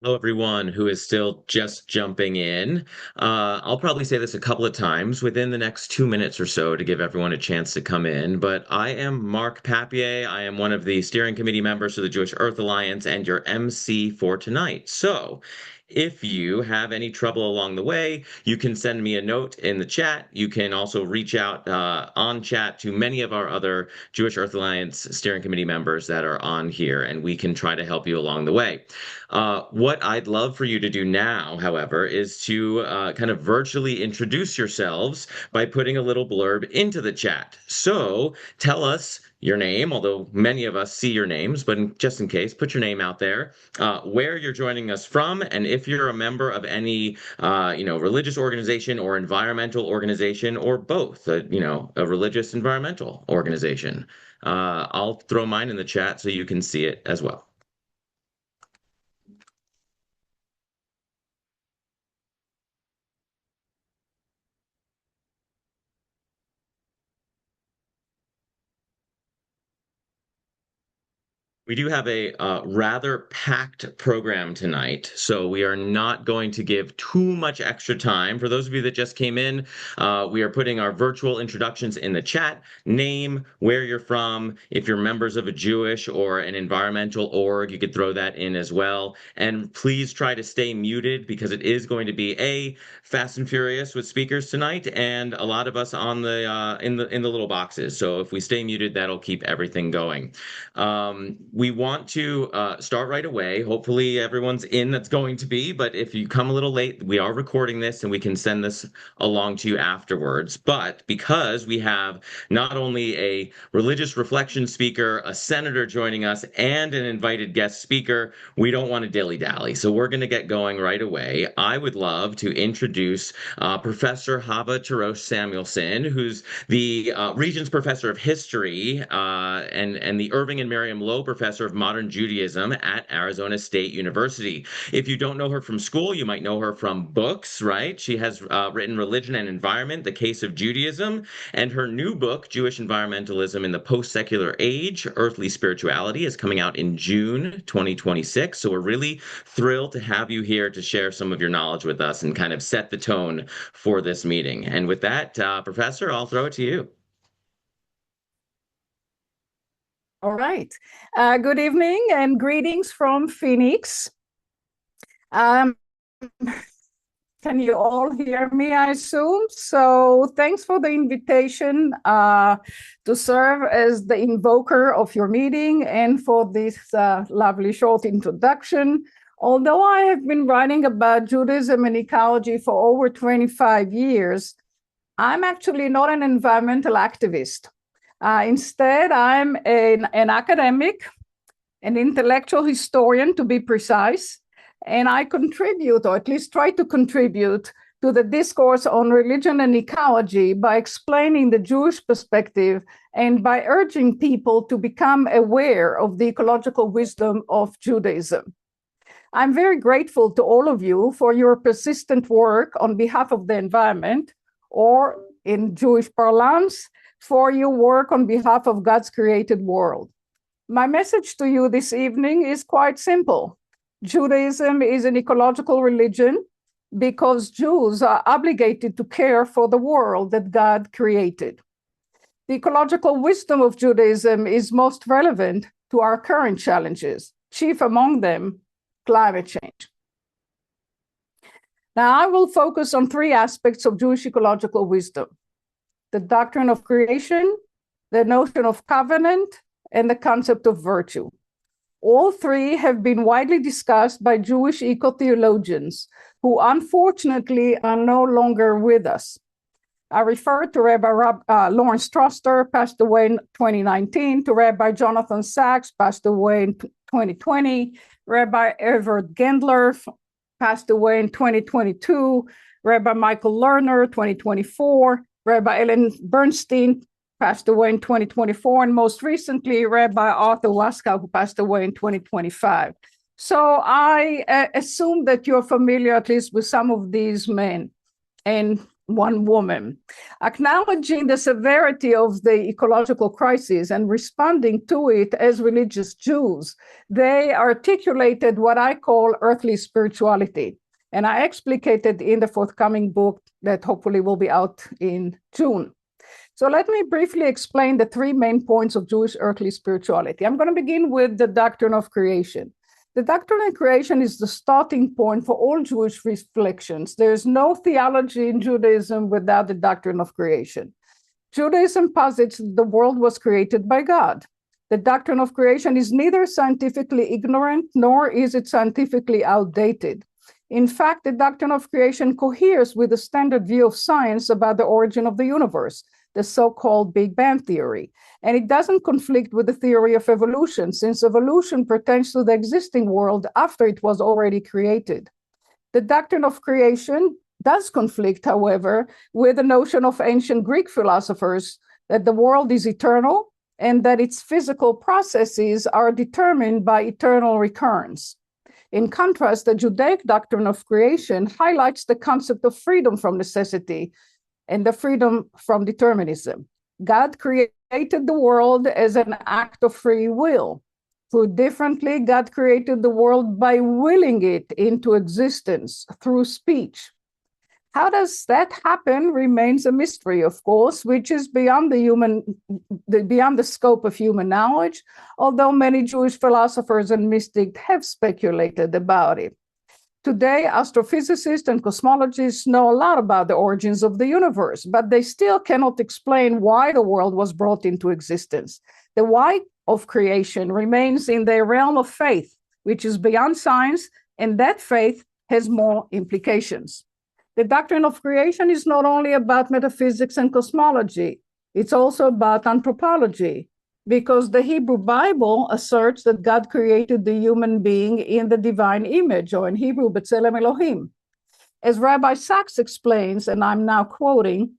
Hello, everyone who is still just jumping in. I'll probably say this a couple of times within the next 2 minutes or so to give everyone a chance to come in. But I am Mark Papier. I am one of the steering committee members of the Jewish Earth Alliance and your MC for tonight. So, if you have any trouble along the way, you can send me a note in the chat. You can also reach out on chat to many of our other Jewish Earth Alliance steering committee members that are on here, and we can try to help you along the way. What I'd love for you to do now, however, is to kind of virtually introduce yourselves by putting a little blurb into the chat. So tell us your name, although many of us see your names, but just in case, put your name out there, where you're joining us from, and if you're a member of any, religious organization or environmental organization, or both, a religious environmental organization. I'll throw mine in the chat so you can see it as well. We do have a rather packed program tonight, so we are not going to give too much extra time. For those of you that just came in, we are putting our virtual introductions in the chat. Name, where you're from. If you're members of a Jewish or an environmental org, you could throw that in as well. And please try to stay muted because it is going to be a fast and furious with speakers tonight, and a lot of us on the in the little boxes. So if we stay muted, that'll keep everything going. We want to start right away. Hopefully, everyone's in that's going to be, but if you come a little late, we are recording this and we can send this along to you afterwards. But because we have not only a religious reflection speaker, a senator joining us, and an invited guest speaker, we don't want to dilly-dally. So we're going to get going right away. I would love to introduce Professor Hava Tirosh-Samuelson, who's the Regents Professor of History and the Irving and Miriam Lowe Professor of Modern Judaism at Arizona State University. If you don't know her from school, you might know her from books, right? She has written Religion and Environment, The Case of Judaism, and her new book, Jewish Environmentalism in the Post-Secular Age, Earthly Spirituality, is coming out in June 2026. So we're really thrilled to have you here to share some of your knowledge with us and kind of set the tone for this meeting. And with that, Professor, I'll throw it to you. All right. Good evening and greetings from Phoenix. Can you all hear me, I assume? So thanks for the invitation to serve as the invoker of your meeting and for this lovely short introduction. Although I have been writing about Judaism and ecology for over 25 years, I'm actually not an environmental activist. Instead, I'm an academic, an intellectual historian, to be precise, and I contribute, or at least try to contribute, to the discourse on religion and ecology by explaining the Jewish perspective and by urging people to become aware of the ecological wisdom of Judaism. I'm very grateful to all of you for your persistent work on behalf of the environment, or in Jewish parlance, for your work on behalf of God's created world. My message to you this evening is quite simple. Judaism is an ecological religion because Jews are obligated to care for the world that God created. The ecological wisdom of Judaism is most relevant to our current challenges, chief among them, climate change. Now, I will focus on three aspects of Jewish ecological wisdom: the doctrine of creation, the notion of covenant, and the concept of virtue. All three have been widely discussed by Jewish eco-theologians who unfortunately are no longer with us. I refer to Rabbi Lawrence Troster, passed away in 2019, to Rabbi Jonathan Sachs, passed away in 2020, Rabbi Everett Gendler, passed away in 2022, Rabbi Michael Lerner, 2024, Rabbi Ellen Bernstein, passed away in 2024, and most recently, Rabbi Arthur Waskow, who passed away in 2025. So I assume that you're familiar at least with some of these men. And one woman. Acknowledging the severity of the ecological crisis and responding to it as religious Jews, they articulated what I call earthly spirituality. And I explicated in the forthcoming book that hopefully will be out in June. So let me briefly explain the three main points of Jewish earthly spirituality. I'm going to begin with the doctrine of creation. The doctrine of creation is the starting point for all Jewish reflections. There's no theology in Judaism without the doctrine of creation. Judaism posits the world was created by God. The doctrine of creation is neither scientifically ignorant nor is it scientifically outdated. In fact, the doctrine of creation coheres with the standard view of science about the origin of the universe, the so-called Big Bang theory. And it doesn't conflict with the theory of evolution, since evolution pertains to the existing world after it was already created. The doctrine of creation does conflict, however, with the notion of ancient Greek philosophers that the world is eternal and that its physical processes are determined by eternal recurrence. In contrast, the Judaic doctrine of creation highlights the concept of freedom from necessity and the freedom from determinism. God created the world as an act of free will. Put differently, God created the world by willing it into existence through speech. How does that happen remains a mystery, of course, which is beyond the scope of human knowledge, although many Jewish philosophers and mystics have speculated about it. Today, astrophysicists and cosmologists know a lot about the origins of the universe, but they still cannot explain why the world was brought into existence. The why of creation remains in the realm of faith, which is beyond science, and that faith has more implications. The doctrine of creation is not only about metaphysics and cosmology, it's also about anthropology, because the Hebrew Bible asserts that God created the human being in the divine image, or in Hebrew, B'Tselem Elohim. As Rabbi Sachs explains, and I'm now quoting,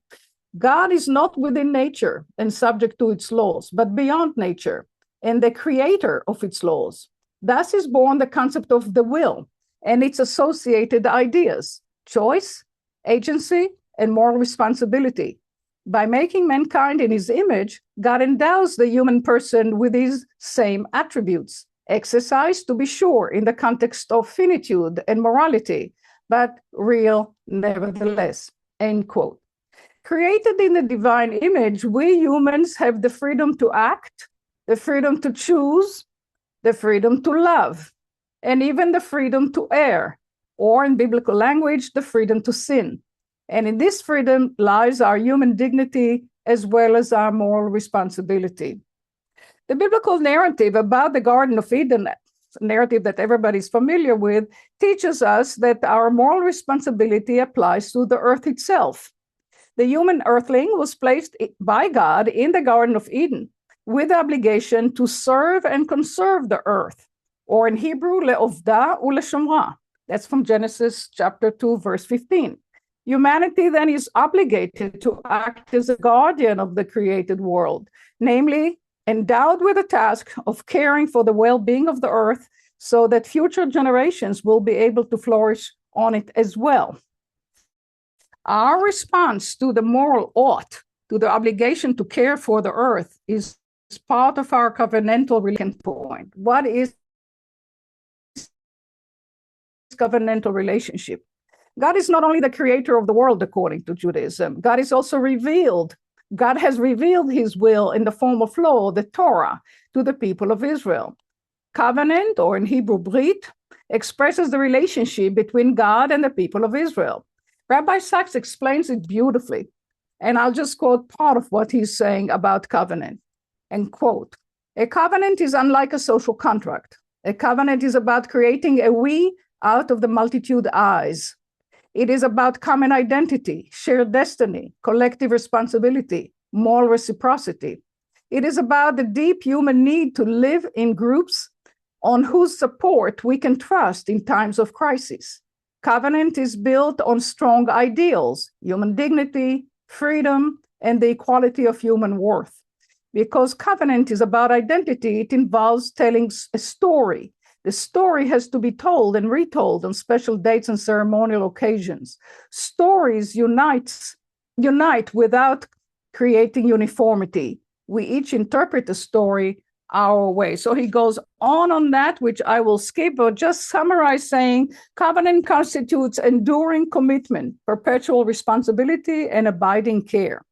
God is not within nature and subject to its laws, but beyond nature and the creator of its laws. Thus is born the concept of the will and its associated ideas, choice, agency, and moral responsibility. By making mankind in his image, God endows the human person with his same attributes, exercised, to be sure, in the context of finitude and morality, but real nevertheless, end quote. Created in the divine image, we humans have the freedom to act, the freedom to choose, the freedom to love, and even the freedom to err, or in biblical language, the freedom to sin. And in this freedom lies our human dignity as well as our moral responsibility. The biblical narrative about the Garden of Eden, a narrative that everybody's familiar with, teaches us that our moral responsibility applies to the earth itself. The human earthling was placed by God in the Garden of Eden with the obligation to serve and conserve the earth, or in Hebrew, le'ovda u'leshomra. That's from Genesis chapter 2, verse 15. Humanity then is obligated to act as a guardian of the created world, namely endowed with the task of caring for the well-being of the earth so that future generations will be able to flourish on it as well. Our response to the moral ought, to the obligation to care for the earth, is part of our covenantal point. What is covenantal relationship? God is not only the creator of the world, according to Judaism. God is also revealed. God has revealed his will in the form of law, the Torah, to the people of Israel. Covenant, or in Hebrew, Brit, expresses the relationship between God and the people of Israel. Rabbi Sachs explains it beautifully, and I'll just quote part of what he's saying about covenant. And quote, a covenant is unlike a social contract. A covenant is about creating a we out of the multitude I's. It is about common identity, shared destiny, collective responsibility, moral reciprocity. It is about the deep human need to live in groups on whose support we can trust in times of crisis. Covenant is built on strong ideals, human dignity, freedom, and the equality of human worth. Because covenant is about identity, it involves telling a story. The story has to be told and retold on special dates and ceremonial occasions. Stories unites unite without creating uniformity. We each interpret the story our way. So he goes on that, which I will skip, but just summarize saying covenant constitutes enduring commitment, perpetual responsibility, and abiding care.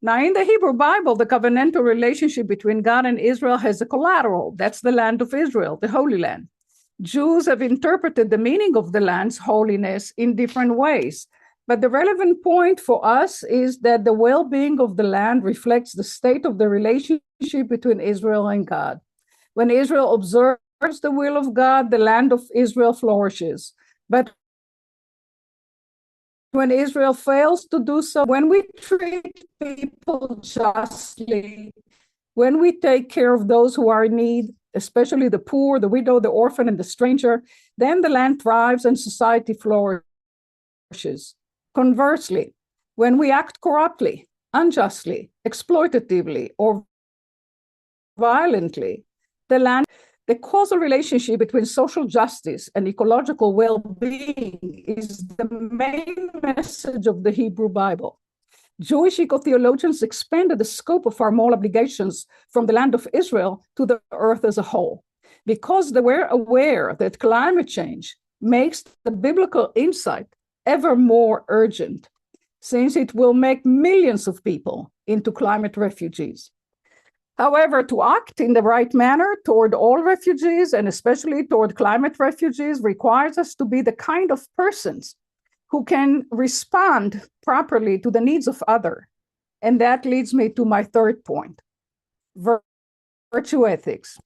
Now, in the Hebrew Bible, the covenantal relationship between God and Israel has a collateral. That's the land of Israel, the Holy Land. Jews have interpreted the meaning of the land's holiness in different ways. But the relevant point for us is that the well-being of the land reflects the state of the relationship between Israel and God. When Israel observes the will of God, the land of Israel flourishes. But when Israel fails to do so, when we treat people justly, when we take care of those who are in need, especially the poor, the widow, the orphan, and the stranger, then the land thrives and society flourishes. Conversely, when we act corruptly, unjustly, exploitatively, or violently, the causal relationship between social justice and ecological well-being is the main message of the Hebrew Bible. Jewish eco-theologians expanded the scope of our moral obligations from the land of Israel to the earth as a whole, because they were aware that climate change makes the biblical insight ever more urgent, since it will make millions of people into climate refugees. However, to act in the right manner toward all refugees, and especially toward climate refugees, requires us to be the kind of persons who can respond properly to the needs of others. And that leads me to my third point, virtue ethics.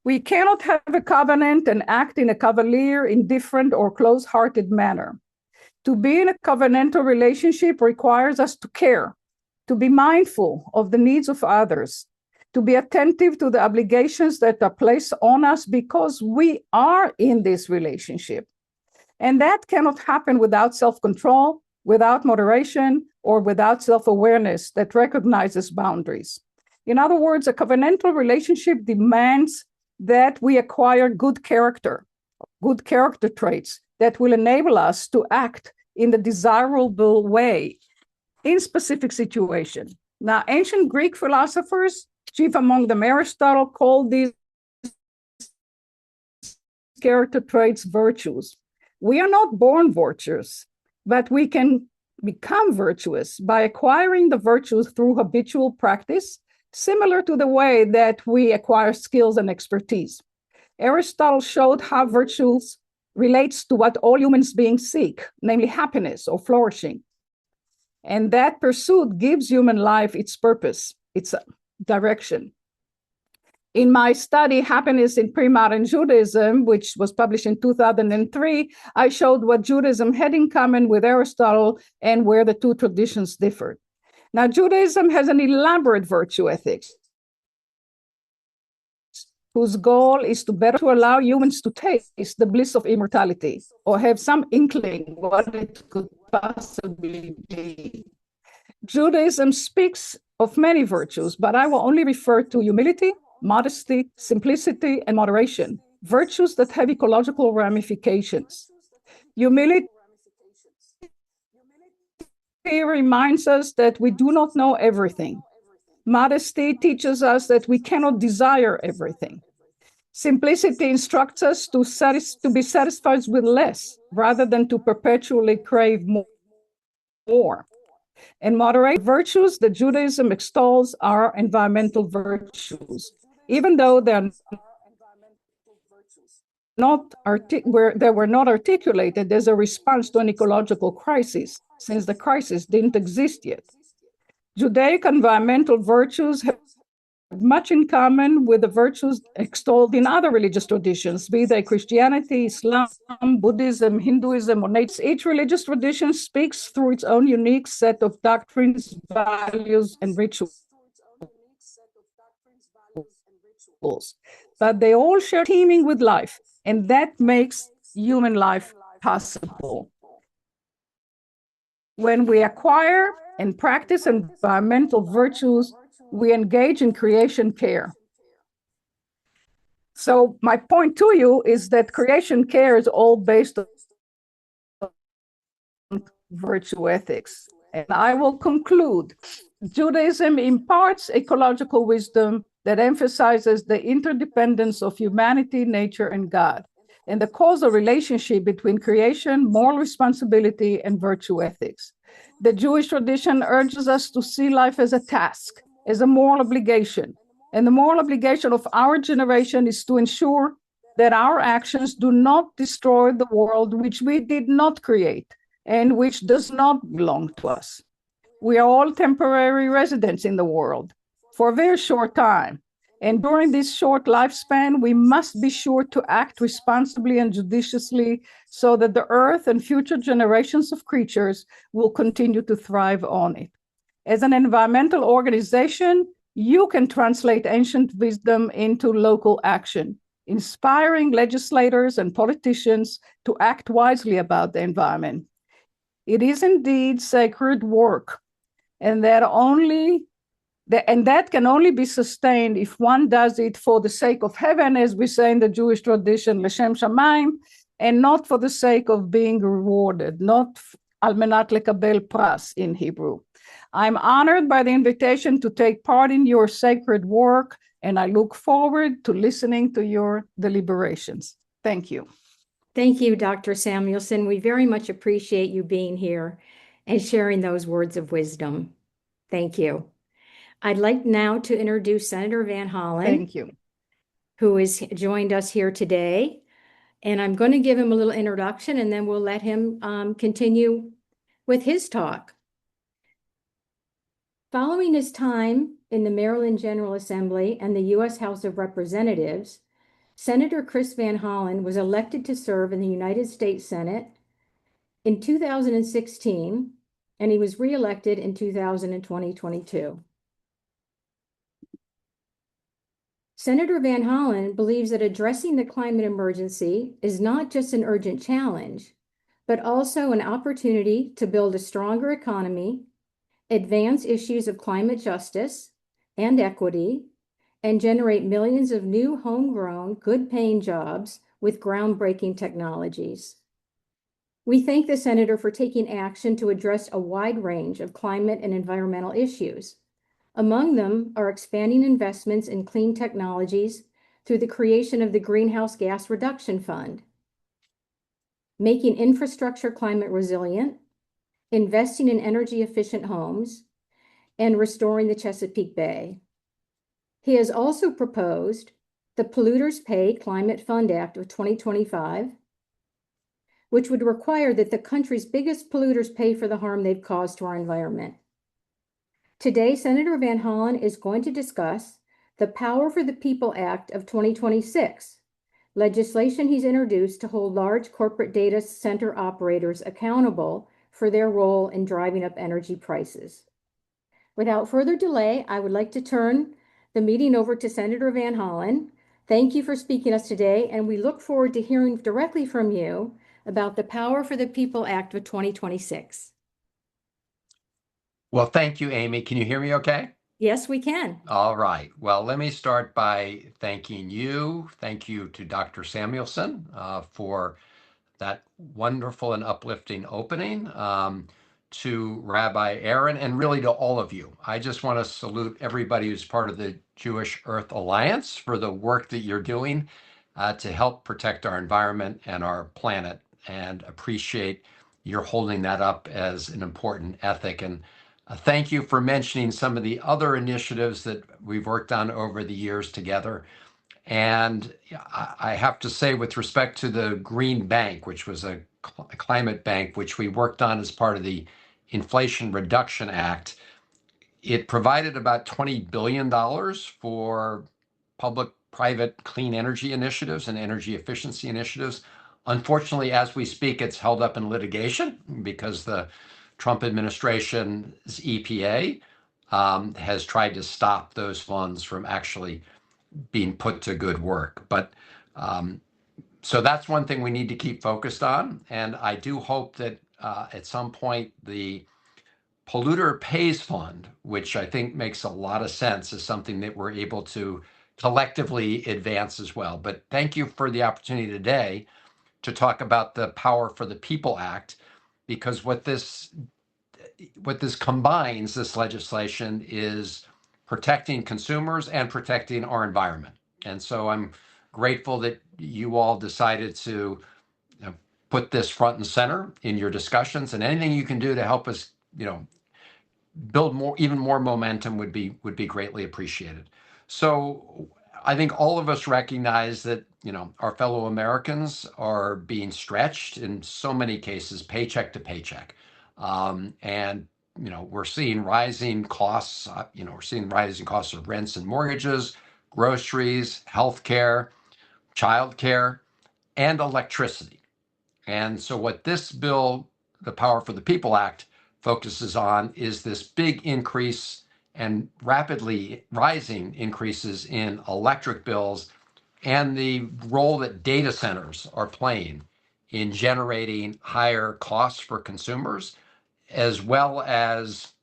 We cannot have a covenant and act in a cavalier, indifferent, or close-hearted manner. To be in a covenantal relationship requires us to care, to be mindful of the needs of others, to be attentive to the obligations that are placed on us because we are in this relationship. And that cannot happen without self-control, without moderation, or without self-awareness that recognizes boundaries. In other words, a covenantal relationship demands that we acquire good character traits that will enable us to act in the desirable way in specific situations. Now, ancient Greek philosophers, chief among them Aristotle, called these character traits virtues. We are not born virtuous, but we can become virtuous by acquiring the virtues through habitual practice, similar to the way that we acquire skills and expertise. Aristotle showed how virtues relates to what all humans beings seek, namely happiness or flourishing. And that pursuit gives human life its purpose, its direction. In my study, Happiness in Pre-Modern Judaism, which was published in 2003, I showed what Judaism had in common with Aristotle and where the two traditions differed. Now, Judaism has an elaborate virtue ethics, whose goal is to allow humans to taste the bliss of immortality or have some inkling what it could possibly be. Judaism speaks of many virtues, but I will only refer to humility, modesty, simplicity, and moderation, virtues that have ecological ramifications. Humility reminds us that we do not know everything. Modesty teaches us that we cannot desire everything. Simplicity instructs us to be satisfied with less rather than to perpetually crave more. And moderate virtues that Judaism extols are environmental virtues, even though they were not articulated as a response to an ecological crisis, since the crisis didn't exist yet. Judaic environmental virtues have much in common with the virtues extolled in other religious traditions, be they Christianity, Islam, Buddhism, Hinduism, or nature. Each religious tradition speaks through its own unique set of doctrines, values, and rituals. But they all share teeming with life, and that makes human life possible. When we acquire and practice environmental virtues, we engage in creation care. So my point to you is that creation care is all based on virtue ethics. And I will conclude. Judaism imparts ecological wisdom that emphasizes the interdependence of humanity, nature, and God, and the causal relationship between creation, moral responsibility, and virtue ethics. The Jewish tradition urges us to see life as a task, as a moral obligation. And the moral obligation of our generation is to ensure that our actions do not destroy the world which we did not create and which does not belong to us. We are all temporary residents in the world for a very short time. And during this short lifespan, we must be sure to act responsibly and judiciously so that the earth and future generations of creatures will continue to thrive on it. As an environmental organization, you can translate ancient wisdom into local action, inspiring legislators and politicians to act wisely about the environment. It is indeed sacred work, and that can only be sustained if one does it for the sake of heaven, as we say in the Jewish tradition, L'Shem Shamayim, and not for the sake of being rewarded, not al menat lekabel pras in Hebrew. I'm honored by the invitation to take part in your sacred work, and I look forward to listening to your deliberations. Thank you. Thank you, Dr. Samuelson. We very much appreciate you being here and sharing those words of wisdom. Thank you. I'd like now to introduce Senator Van Hollen. Thank you. Who has joined us here today. And I'm going to give him a little introduction, and then we'll let him continue with his talk. Following his time in the Maryland General Assembly and the U.S. House of Representatives, Senator Chris Van Hollen was elected to serve in the United States Senate in 2016, and he was reelected in 2022. Senator Van Hollen believes that addressing the climate emergency is not just an urgent challenge, but also an opportunity to build a stronger economy, advance issues of climate justice and equity, and generate millions of new homegrown, good-paying jobs with groundbreaking technologies. We thank the Senator for taking action to address a wide range of climate and environmental issues. Among them are expanding investments in clean technologies through the creation of the Greenhouse Gas Reduction Fund, making infrastructure climate resilient, investing in energy-efficient homes, and restoring the Chesapeake Bay. He has also proposed the Polluters Pay Climate Fund Act of 2025, which would require that the country's biggest polluters pay for the harm they've caused to our environment. Today, Senator Van Hollen is going to discuss the Power for the People Act of 2026, legislation he's introduced to hold large corporate data center operators accountable for their role in driving up energy prices. Without further delay, I would like to turn the meeting over to Senator Van Hollen. Thank you for speaking to us today, and we look forward to hearing directly from you about the Power for the People Act of 2026. Well, thank you, Amy. Can you hear me okay? Yes, we can. All right. Well, let me start by thanking you. Thank you to Dr. Samuelson for that wonderful and uplifting opening, to Rabbi Aaron, and really to all of you. I just want to salute everybody who's part of the Jewish Earth Alliance for the work that you're doing to help protect our environment and our planet, and appreciate your holding that up as an important ethic. And thank you for mentioning some of the other initiatives that we've worked on over the years together. And I have to say, with respect to the Green Bank, which was a climate bank, which we worked on as part of the Inflation Reduction Act, it provided about $20 billion for public-private clean energy initiatives and energy efficiency initiatives. Unfortunately, as we speak, it's held up in litigation because the Trump administration's EPA has tried to stop those funds from actually being put to good work. But so that's one thing we need to keep focused on. And I do hope that at some point the Polluter Pays Fund, which I think makes a lot of sense, is something that we're able to collectively advance as well. But thank you for the opportunity today to talk about the Power for the People Act, because what this what this combines, this legislation, is protecting consumers and protecting our environment. And so I'm grateful that you all decided to put this front and center in your discussions, and anything you can do to help us, build even more momentum would be greatly appreciated. So I think all of us recognize that, our fellow Americans are being stretched in so many cases, paycheck to paycheck. And we're seeing rising costs. We're seeing rising costs of rents and mortgages, groceries, healthcare, childcare, and electricity. And so what this bill, the Power for the People Act, focuses on is this big increase and rapidly rising increases in electric bills and the role that data centers are playing in generating higher costs for consumers, as well as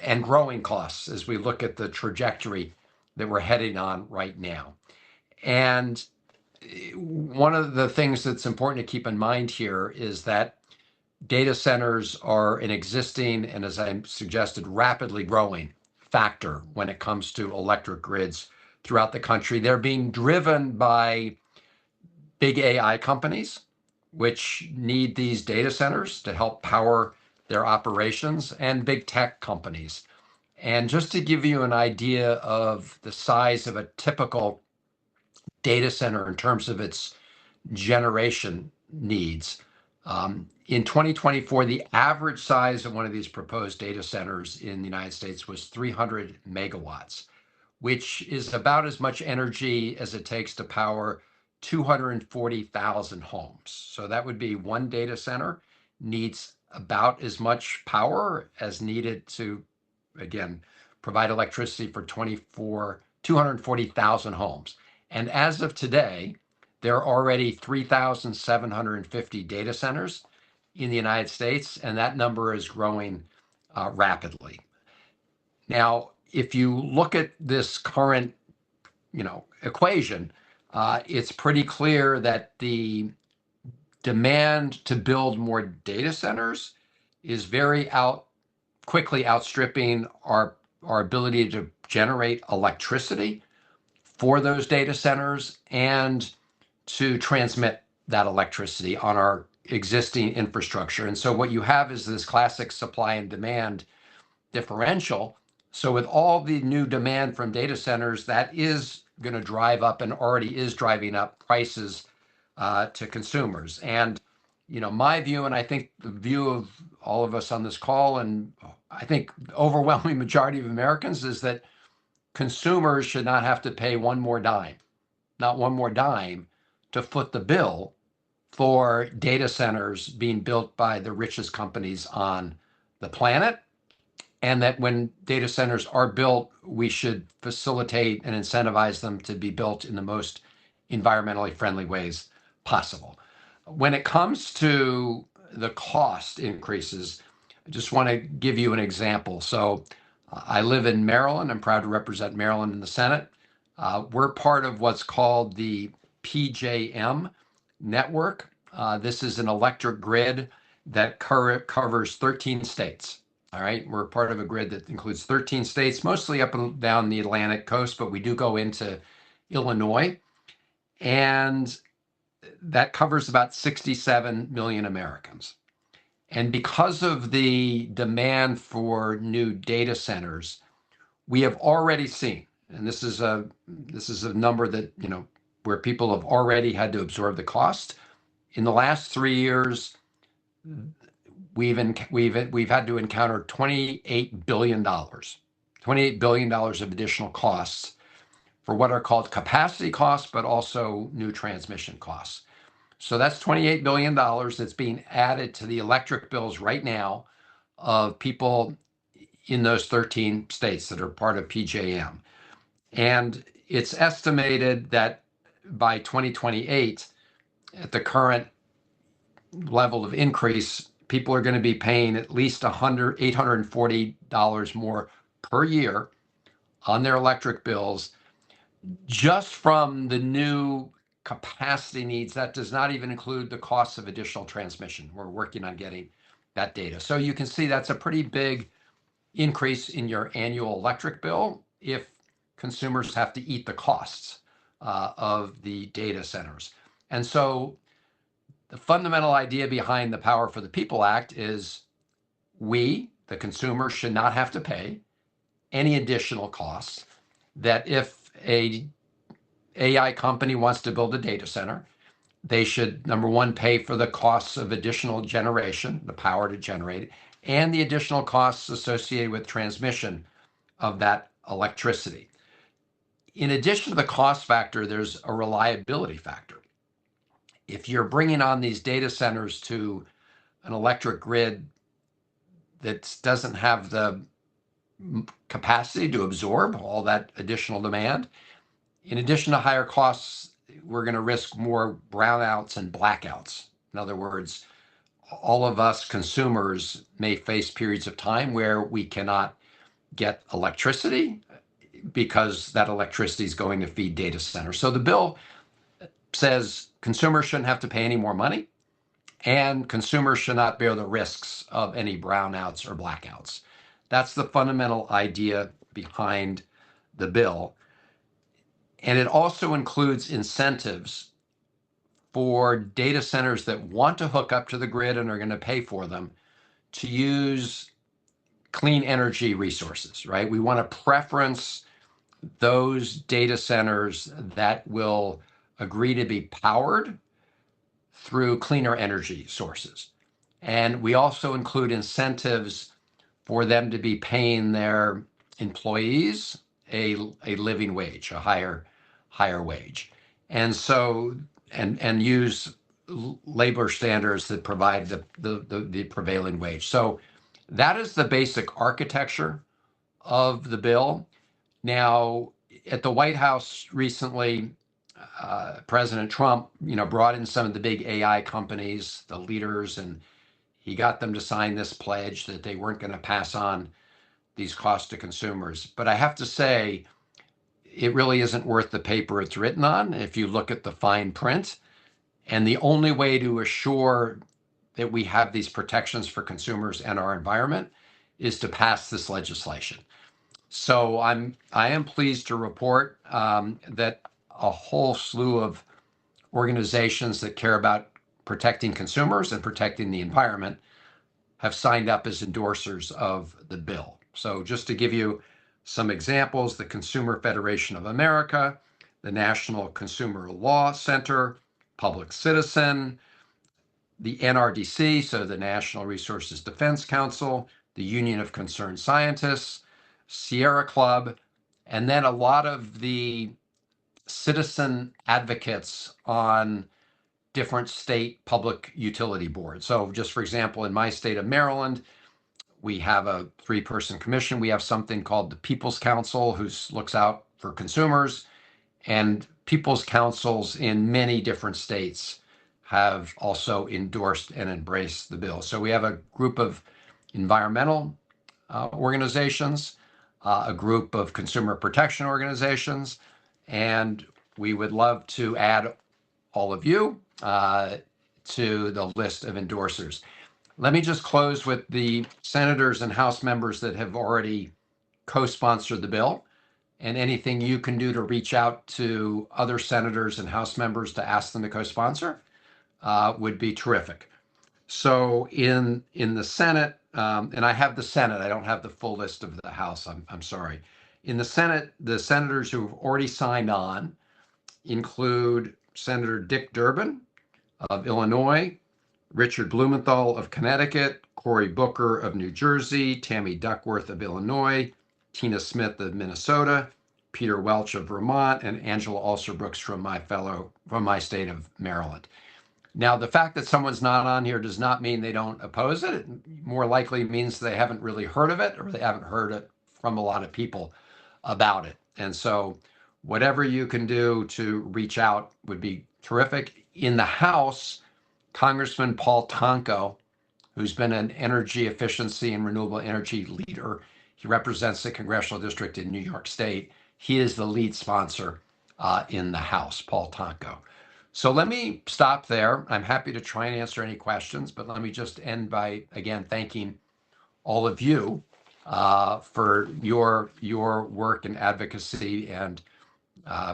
and growing costs as we look at the trajectory that we're heading on right now. And one of the things that's important to keep in mind here is that data centers are an existing and, as I suggested, rapidly growing factor when it comes to electric grids throughout the country. They're being driven by big AI companies, which need these data centers to help power their operations, and big tech companies. And just to give you an idea of the size of a typical data center in terms of its generation needs, in 2024, the average size of one of these proposed data centers in the United States was 300 megawatts, which is about as much energy as it takes to power 240,000 homes. So that would be one data center needs about as much power as needed to, again, provide electricity for 240,000 homes. And as of today, there are already 3,750 data centers in the United States, and that number is growing rapidly. Now, if you look at this current, equation, it's pretty clear that the demand to build more data centers is quickly outstripping our ability to generate electricity for those data centers and to transmit that electricity on our existing infrastructure. And so what you have is this classic supply and demand differential. So with all the new demand from data centers, that is going to drive up and already is driving up prices to consumers. And, my view, and I think the view of all of us on this call, and I think the overwhelming majority of Americans, is that consumers should not have to pay not one more dime, to foot the bill for data centers being built by the richest companies on the planet. And that when data centers are built, we should facilitate and incentivize them to be built in the most environmentally friendly ways possible. When it comes to the cost increases, I just want to give you an example. So I live in Maryland. I'm proud to represent Maryland in the Senate. We're part of what's called the PJM network. This is an electric grid that covers 13 states. All right, we're part of a grid that includes 13 states, mostly up and down the Atlantic coast, but we do go into Illinois. And that covers about 67 million Americans. And because of the demand for new data centers, we have already seen, and this is a number that, where people have already had to absorb the cost. In the last 3 years, we've had to encounter $28 billion of additional costs for what are called capacity costs, but also new transmission costs. So that's $28 billion that's being added to the electric bills right now of people in those 13 states that are part of PJM. And it's estimated that by 2028, at the current level of increase, people are going to be paying at least $840 more per year on their electric bills just from the new capacity needs. That does not even include the costs of additional transmission. We're working on getting that data. So you can see that's a pretty big increase in your annual electric bill if consumers have to eat the costs of the data centers. And so the fundamental idea behind the Power for the People Act is we, the consumer, should not have to pay any additional costs. That if a AI company wants to build a data center, they should, number one, pay for the costs of additional generation, the power to generate it, and the additional costs associated with transmission of that electricity. In addition to the cost factor, there's a reliability factor. If you're bringing on these data centers to an electric grid that doesn't have the capacity to absorb all that additional demand, in addition to higher costs, we're going to risk more brownouts and blackouts. In other words, all of us consumers may face periods of time where we cannot get electricity because that electricity is going to feed data centers. So the bill says consumers shouldn't have to pay any more money, and consumers should not bear the risks of any brownouts or blackouts. That's the fundamental idea behind the bill. And it also includes incentives for data centers that want to hook up to the grid and are going to pay for them to use clean energy resources, right? We want to preference those data centers that will agree to be powered through cleaner energy sources. And we also include incentives for them to be paying their employees a living wage, a higher wage. And so, and use labor standards that provide the prevailing wage. So that is the basic architecture of the bill. Now, at the White House recently, President Trump, brought in some of the big AI companies, the leaders, and he got them to sign this pledge that they weren't going to pass on these costs to consumers. But I have to say, it really isn't worth the paper it's written on if you look at the fine print. And the only way to assure that we have these protections for consumers and our environment is to pass this legislation. So I am pleased to report that a whole slew of organizations that care about protecting consumers and protecting the environment have signed up as endorsers of the bill. So just to give you some examples, the Consumer Federation of America, the National Consumer Law Center, Public Citizen, the NRDC, so the National Resources Defense Council, the Union of Concerned Scientists, Sierra Club, and then a lot of the citizen advocates on different state public utility boards. So just for example, in my state of Maryland, we have a 3-person commission. We have something called the People's Council, who looks out for consumers, and people's councils in many different states have also endorsed and embraced the bill. So we have a group of environmental organizations, a group of consumer protection organizations, and we would love to add all of you to the list of endorsers. Let me just close with the senators and House members that have already co-sponsored the bill, and anything you can do to reach out to other senators and House members to ask them to co-sponsor would be terrific. So in the Senate, and I have the Senate, I don't have the full list of the House, I'm sorry. In the Senate, the senators who have already signed on include Senator Dick Durbin of Illinois, Richard Blumenthal of Connecticut, Cory Booker of New Jersey, Tammy Duckworth of Illinois, Tina Smith of Minnesota, Peter Welch of Vermont, and Angela Alser-Brooks from my state of Maryland. Now, the fact that someone's not on here does not mean they don't oppose it. It more likely means they haven't really heard of it, or they haven't heard it from a lot of people about it. And so whatever you can do to reach out would be terrific. In the House, Congressman Paul Tonko, who's been an energy efficiency and renewable energy leader, he represents the congressional district in New York State. He is the lead sponsor in the House, Paul Tonko. So let me stop there. I'm happy to try and answer any questions, but let me just end by, again, thanking all of you for your work and advocacy, and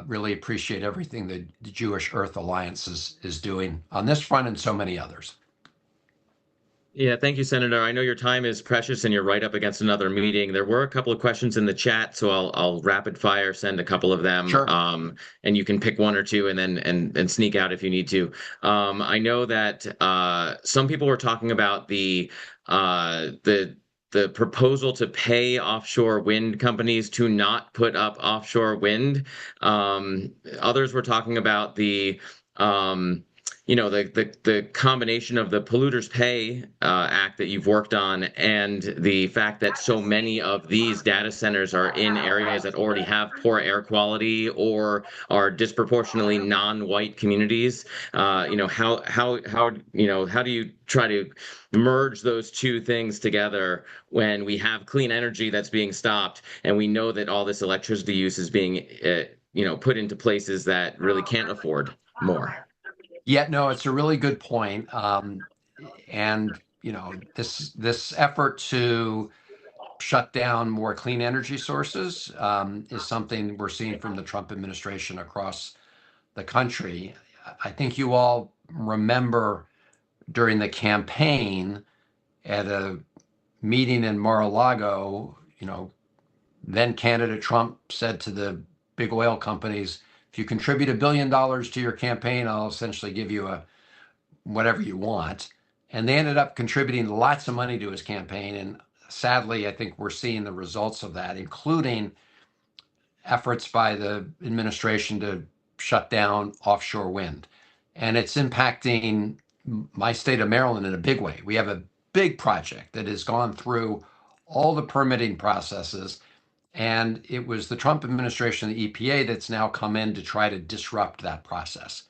really appreciate everything that the Jewish Earth Alliance is doing on this front and so many others. Yeah, thank you, Senator. I know your time is precious and you're right up against another meeting. There were a couple of questions in the chat, so I'll rapid fire send a couple of them. Sure. And you can pick one or two and then and sneak out if you need to. I know that some people were talking about the proposal to pay offshore wind companies to not put up offshore wind. Others were talking about the combination of the Polluters Pay Act that you've worked on and the fact that so many of these data centers are in areas that already have poor air quality or are disproportionately non-white communities. How do you try to merge those two things together when we have clean energy that's being stopped and we know that all this electricity use is being put into places that really can't afford more? Yeah, no, it's a really good point. And this effort to shut down more clean energy sources is something we're seeing from the Trump administration across the country. I think you all remember during the campaign at a meeting in Mar-a-Lago, then candidate Trump said to the big oil companies, if you contribute $1 billion to your campaign, I'll essentially give you whatever you want. And they ended up contributing lots of money to his campaign. And sadly, I think we're seeing the results of that, including efforts by the administration to shut down offshore wind. And it's impacting my state of Maryland in a big way. We have a big project that has gone through all the permitting processes. And it was the Trump administration, the EPA, that's now come in to try to disrupt that process.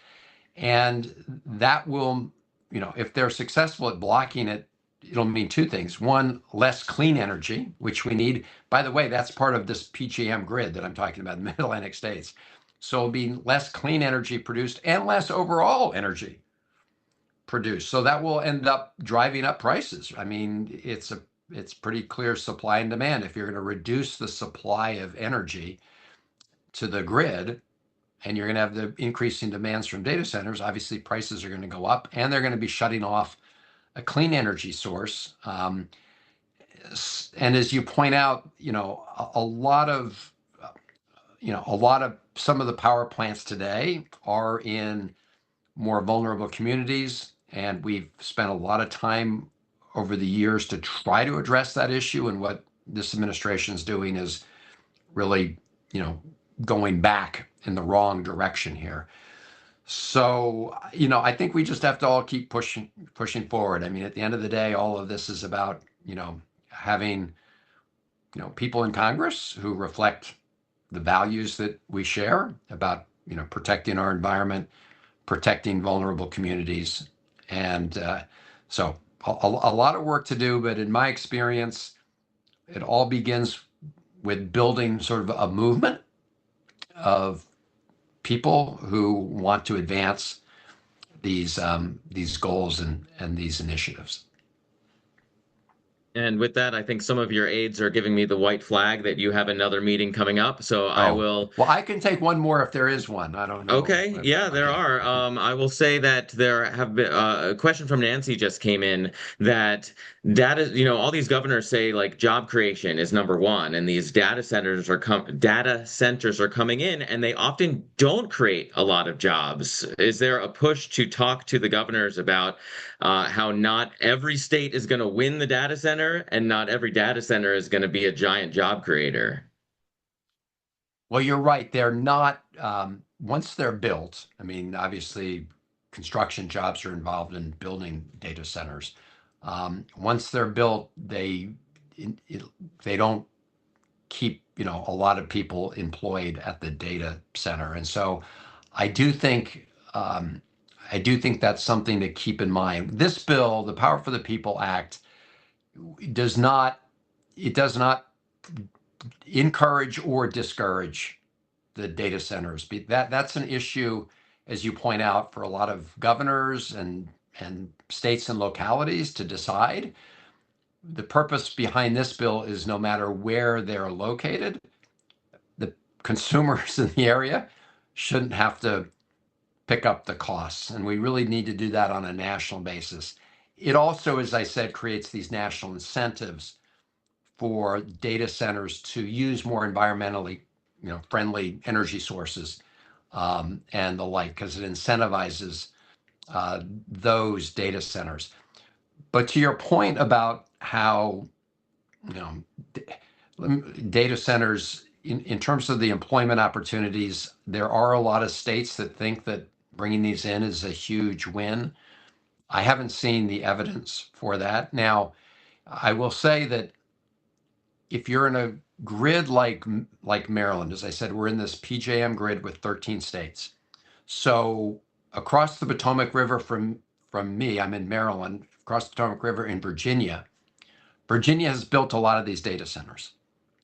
And that will, if they're successful at blocking it, it'll mean two things. One, less clean energy, which we need. By the way, that's part of this PJM grid that I'm talking about in the Mid-Atlantic states. So it'll be less clean energy produced and less overall energy produced. So that will end up driving up prices. I mean, it's pretty clear supply and demand. If you're going to reduce the supply of energy to the grid, and you're going to have the increasing demands from data centers, obviously prices are going to go up, and they're going to be shutting off a clean energy source. And as you point out, a lot of some of the power plants today are in more vulnerable communities, and we've spent a lot of time over the years to try to address that issue. And what this administration is doing is really, going back in the wrong direction here. So, I think we just have to all keep pushing forward. I mean, at the end of the day, all of this is about, having, people in Congress who reflect the values that we share about, protecting our environment, protecting vulnerable communities. And so a lot of work to do, but in my experience, it all begins with building sort of a movement of people who want to advance these goals and these initiatives. And with that, I think some of your aides are giving me the white flag that you have another meeting coming up. So I will. Well, I can take one more if there is one. I don't know. Okay. Yeah, there are. I will say that there have been a question from Nancy just came in that data, all these governors say like job creation is number one, and these data centers are coming in, and they often don't create a lot of jobs. Is there a push to talk to the governors about how not every state is going to win the data center and not every data center is going to be a giant job creator? Well, you're right. They're not, once they're built, I mean, obviously construction jobs are involved in building data centers. Once they're built, they don't keep, a lot of people employed at the data center. And so I do think that's something to keep in mind. This bill, the Power for the People Act, does not encourage or discourage the data centers. That's an issue as you point out, for a lot of governors and states and localities to decide. The purpose behind this bill is no matter where they're located, the consumers in the area shouldn't have to pick up the costs. And we really need to do that on a national basis. It also, as I said, creates these national incentives for data centers to use more environmentally, friendly energy sources and the like, because it incentivizes those data centers. But to your point about how, data centers, in terms of the employment opportunities, there are a lot of states that think that bringing these in is a huge win. I haven't seen the evidence for that. Now, I will say that if you're in a grid like Maryland, as I said, we're in this PJM grid with 13 states. So across the Potomac River from me, I'm in Maryland, across the Potomac River in Virginia. Virginia has built a lot of these data centers,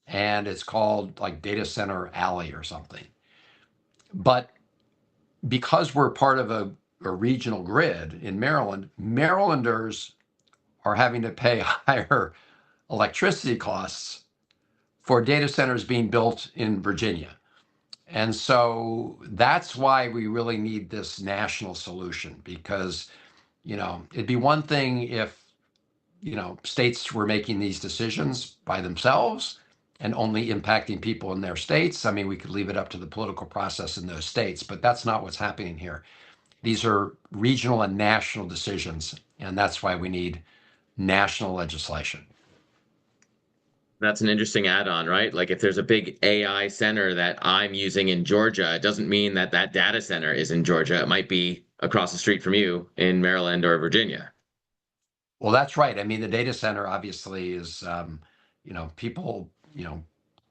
and it's called like Data Center Alley or something. But because we're part of a regional grid in Maryland, Marylanders are having to pay higher electricity costs for data centers being built in Virginia. And so that's why we really need this national solution, because, it'd be one thing if, states were making these decisions by themselves and only impacting people in their states. I mean, we could leave it up to the political process in those states, but that's not what's happening here. These are regional and national decisions, and that's why we need national legislation. That's an interesting add-on, right? Like if there's a big AI center that I'm using in Georgia, it doesn't mean that that data center is in Georgia. It might be across the street from you in Maryland or Virginia. Well, that's right. I mean, the data center obviously is, people,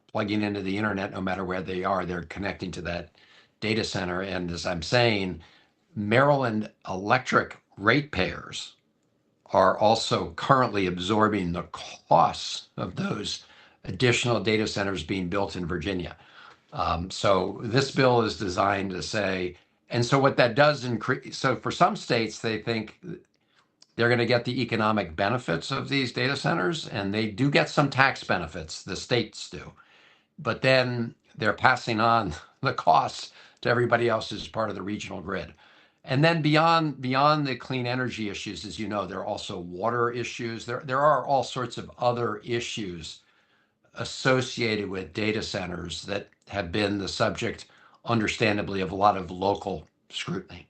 plugging into the internet, no matter where they are, they're connecting to that data center. And as I'm saying, Maryland electric ratepayers are also currently absorbing the costs of those additional data centers being built in Virginia. So this bill is designed to say, and so what that does increase, so for some states, they think they're going to get the economic benefits of these data centers, and they do get some tax benefits, the states do. But then they're passing on the costs to everybody else who's part of the regional grid. And then beyond the clean energy issues, as you know, there are also water issues. There are all sorts of other issues associated with data centers that have been the subject, understandably, of a lot of local scrutiny.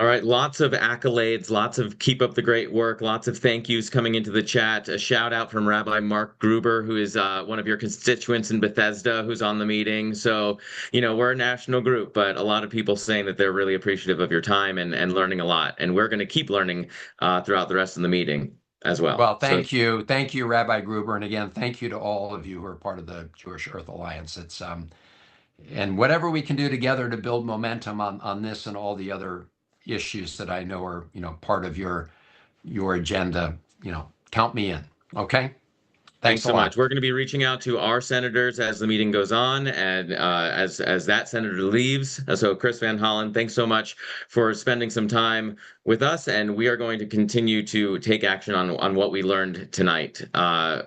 All right, lots of accolades, lots of keep up the great work, lots of thank yous coming into the chat. A shout out from Rabbi Mark Gruber, who is one of your constituents in Bethesda, who's on the meeting. So, we're a national group, but a lot of people saying that they're really appreciative of your time and learning a lot. And we're going to keep learning throughout the rest of the meeting as well. Well, thank you. Thank you, Rabbi Gruber. And again, thank you to all of you who are part of the Jewish Earth Alliance. It's and whatever we can do together to build momentum on this and all the other issues that I know are, part of your agenda, count me in. Okay. Thanks so much. We're going to be reaching out to our senators as the meeting goes on and as that senator leaves. So Chris Van Hollen, thanks so much for spending some time with us. And we are going to continue to take action on what we learned tonight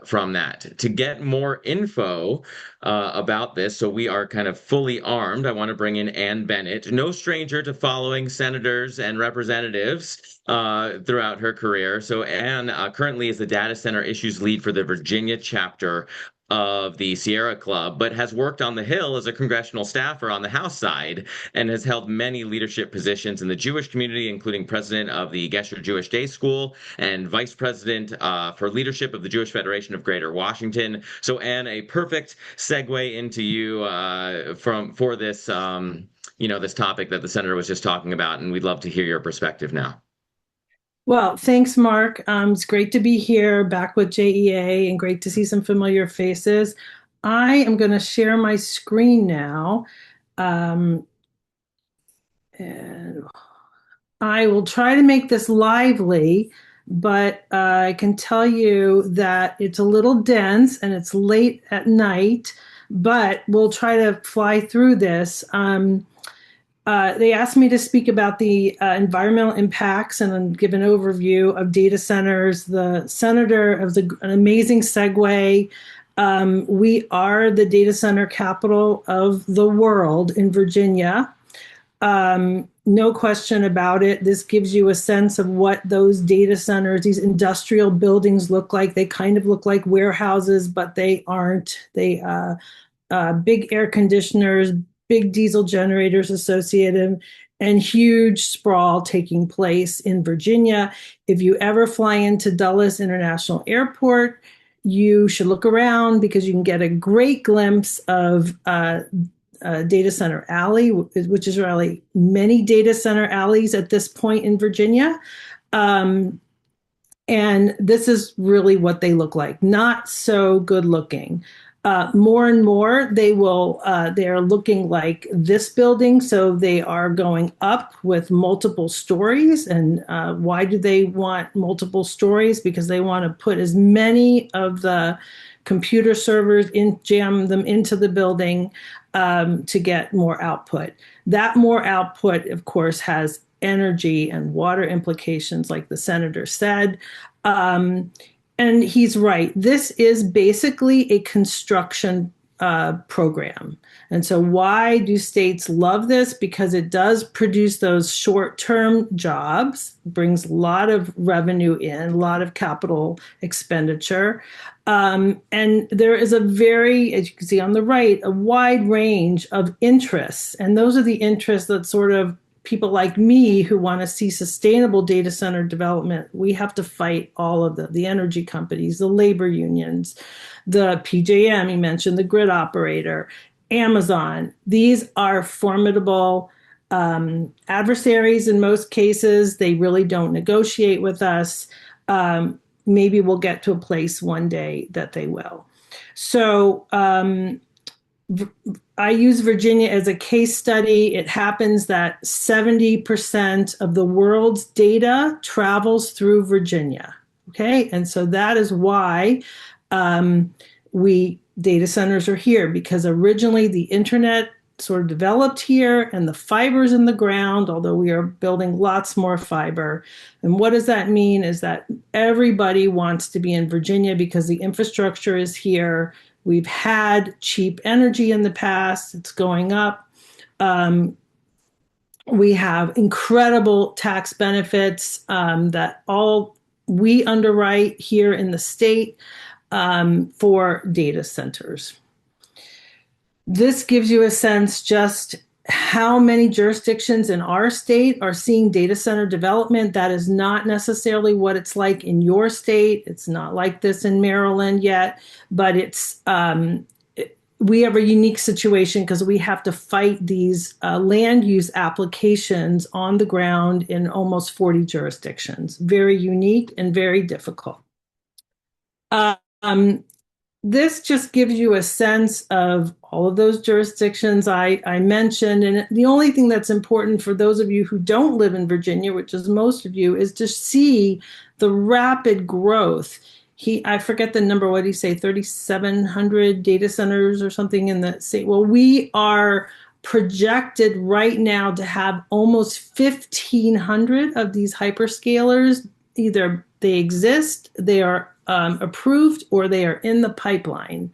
from that. To get more info about this, so we are kind of fully armed, I want to bring in Ann Bennett, no stranger to following senators and representatives throughout her career. So Ann currently is the data center issues lead for the Virginia chapter of the Sierra Club, but has worked on the Hill as a congressional staffer on the House side and has held many leadership positions in the Jewish community, including president of the Gesher Jewish Day School and vice president for leadership of the Jewish Federation of Greater Washington. So Ann, a perfect segue into you for this, this topic that the senator was just talking about, and we'd love to hear your perspective now. Well, thanks, Mark. It's great to be here back with JEA and great to see some familiar faces. I am going to share my screen now. And I will try to make this lively, but I can tell you that it's a little dense and it's late at night. but we'll try to fly through this. They asked me to speak about the environmental impacts and then give an overview of data centers. The senator of an amazing segue. We are the data center capital of the world in Virginia. No question about it. This gives you a sense of what those data centers, these industrial buildings look like. They kind of look like warehouses, but they aren't. They big air conditioners, big diesel generators associated, and huge sprawl taking place in Virginia. If you ever fly into Dulles International Airport, you should look around because you can get a great glimpse of Data Center Alley, which is really many data center alleys at this point in Virginia. And this is really what they look like. Not so good looking. More and more, they are looking like this building. So they are going up with multiple stories. And why do they want multiple stories? Because they want to put as many of the computer servers jam them into the building to get more output. That more output, of course, has energy and water implications, like the senator said. And he's right. This is basically a construction program. And so why do states love this? Because it does produce those short-term jobs, brings a lot of revenue in, a lot of capital expenditure. And there is a very, as you can see on the right, a wide range of interests. And those are the interests that sort of people like me who want to see sustainable data center development. We have to fight all of the energy companies, the labor unions, the PJM, you mentioned the grid operator, Amazon. These are formidable adversaries in most cases. They really don't negotiate with us. Maybe we'll get to a place one day that they will. So I use Virginia as a case study. It happens that 70% of the world's data travels through Virginia. Okay, and so that is why data centers are here, because originally the internet sort of developed here and the fiber's in the ground, although we are building lots more fiber. And what does that mean is that everybody wants to be in Virginia because the infrastructure is here. We've had cheap energy in the past. It's going up. We have incredible tax benefits that all we underwrite here in the state for data centers. This gives you a sense just how many jurisdictions in our state are seeing data center development. That is not necessarily what it's like in your state. It's not like this in Maryland yet, but we have a unique situation because we have to fight these land use applications on the ground in almost 40 jurisdictions. Very unique and very difficult. This just gives you a sense of all of those jurisdictions I mentioned. And the only thing that's important for those of you who don't live in Virginia, which is most of you, is to see the rapid growth. I forget the number, what did he say, 3,700 data centers or something in the state? Well, we are projected right now to have almost 1,500 of these hyperscalers. Either they exist, they are approved, or they are in the pipeline.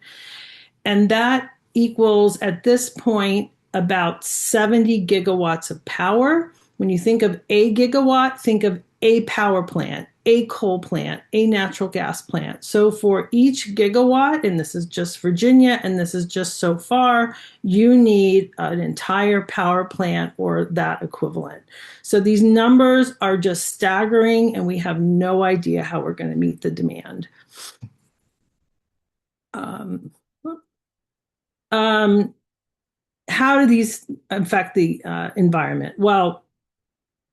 And that equals, at this point, about 70 gigawatts of power. When you think of a gigawatt, think of a power plant, a coal plant, a natural gas plant. So for each gigawatt, and this is just Virginia, and this is just so far, you need an entire power plant or that equivalent. So these numbers are just staggering, and we have no idea how we're going to meet the demand. How do these affect the environment? Well,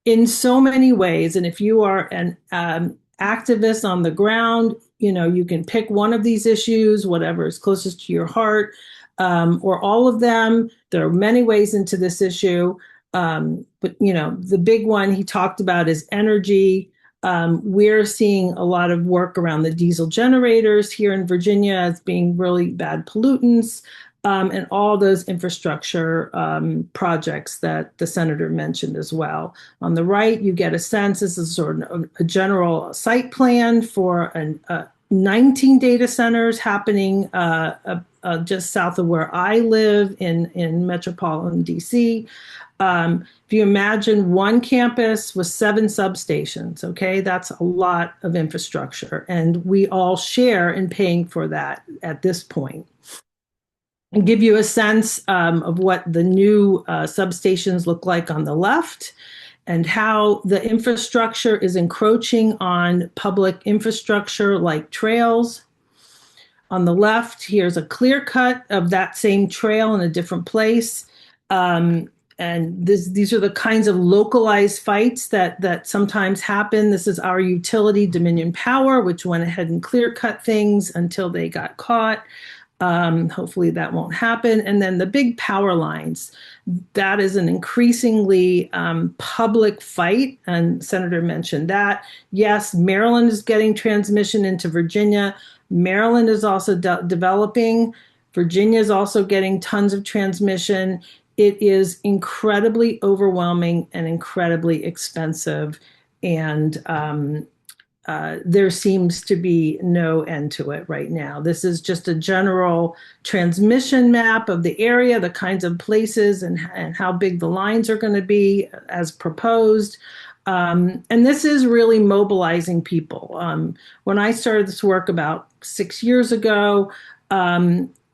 in so many ways, and if you are an activist on the ground, you can pick one of these issues, whatever is closest to your heart, or all of them. There are many ways into this issue, but the big one he talked about is energy. We're seeing a lot of work around the diesel generators here in Virginia as being really bad pollutants. and all those infrastructure projects that the senator mentioned as well. On the right, you get a sense, this is sort of a general site plan for 19 data centers happening just south of where I live in metropolitan DC. If you imagine one campus with 7 substations, okay, that's a lot of infrastructure, and we all share in paying for that at this point. And give you a sense of what the new substations look like on the left, and how the infrastructure is encroaching on public infrastructure like trails. On the left, here's a clear cut of that same trail in a different place. And these are the kinds of localized fights that sometimes happen. This is our utility, Dominion Power, which went ahead and clear cut things until they got caught. Hopefully that won't happen. And then the big power lines, that is an increasingly public fight. And Senator mentioned that. Yes, Maryland is getting transmission into Virginia. Maryland is also developing. Virginia is also getting tons of transmission. It is incredibly overwhelming and incredibly expensive. And there seems to be no end to it right now. This is just a general transmission map of the area, the kinds of places and how big the lines are going to be as proposed. And this is really mobilizing people. When I started this work about 6 years ago,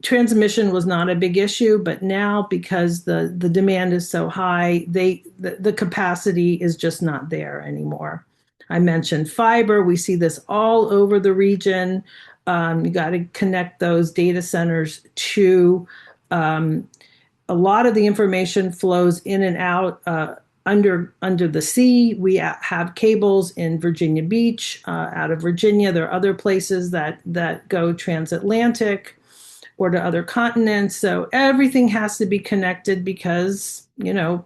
transmission was not a big issue, but now because the demand is so high, the capacity is just not there anymore. I mentioned fiber. We see this all over the region. You got to connect those data centers to a lot of the information flows in and out under the sea. We have cables in Virginia Beach, out of Virginia. There are other places that go transatlantic or to other continents. So everything has to be connected because,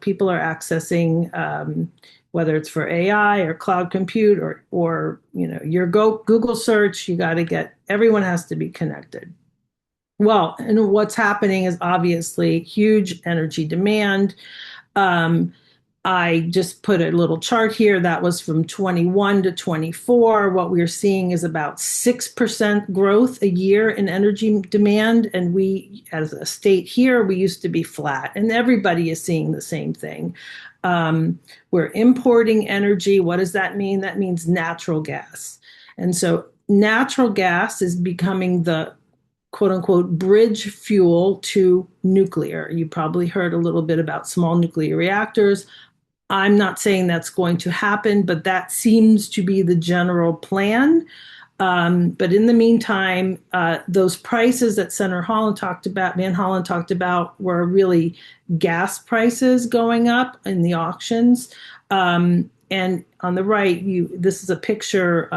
people are accessing whether it's for AI or cloud compute or your Google search, everyone has to be connected. Well, and what's happening is obviously huge energy demand. I just put a little chart here that was from 21 to 24. What we're seeing is about 6% growth a year in energy demand. And we, as a state here, we used to be flat, and everybody is seeing the same thing. We're importing energy. What does that mean? That means natural gas. And so natural gas is becoming the quote unquote bridge fuel to nuclear. You probably heard a little bit about small nuclear reactors. I'm not saying that's going to happen, but that seems to be the general plan. But in the meantime, those prices that Senator Van Hollen talked about, were really gas prices going up in the auctions. And on the right, this is a picture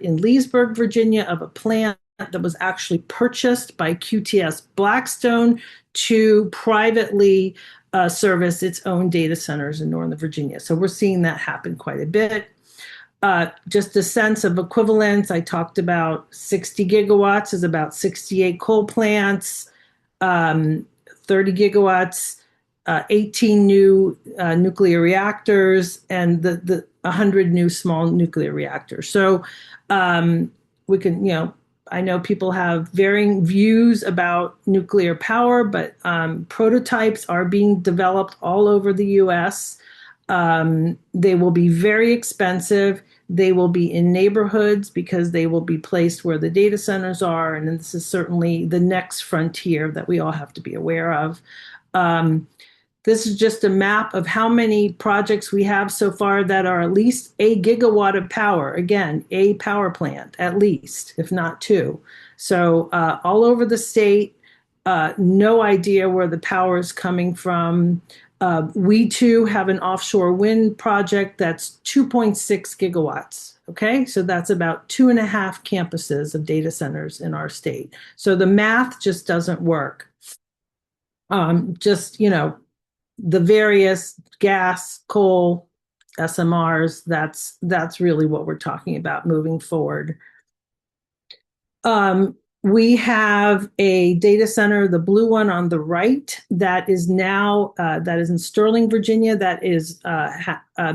in Leesburg, Virginia, of a plant that was actually purchased by QTS Blackstone to privately service its own data centers in Northern Virginia. So we're seeing that happen quite a bit. Just a sense of equivalence, I talked about 60 gigawatts is about 68 coal plants, 30 gigawatts, 18 new nuclear reactors, and the 100 new small nuclear reactors. So we can, I know people have varying views about nuclear power, but prototypes are being developed all over the US. They will be very expensive. They will be in neighborhoods because they will be placed where the data centers are. And this is certainly the next frontier that we all have to be aware of. This is just a map of how many projects we have so far that are at least a gigawatt of power. Again, a power plant, at least, if not 2. So all over the state, no idea where the power is coming from. We too have an offshore wind project that's 2.6 gigawatts. Okay, so that's about 2.5 campuses of data centers in our state. So the math just doesn't work. The various gas, coal, SMRs, that's really what we're talking about moving forward. We have a data center, the blue one on the right, that is now that is in Sterling, Virginia, that is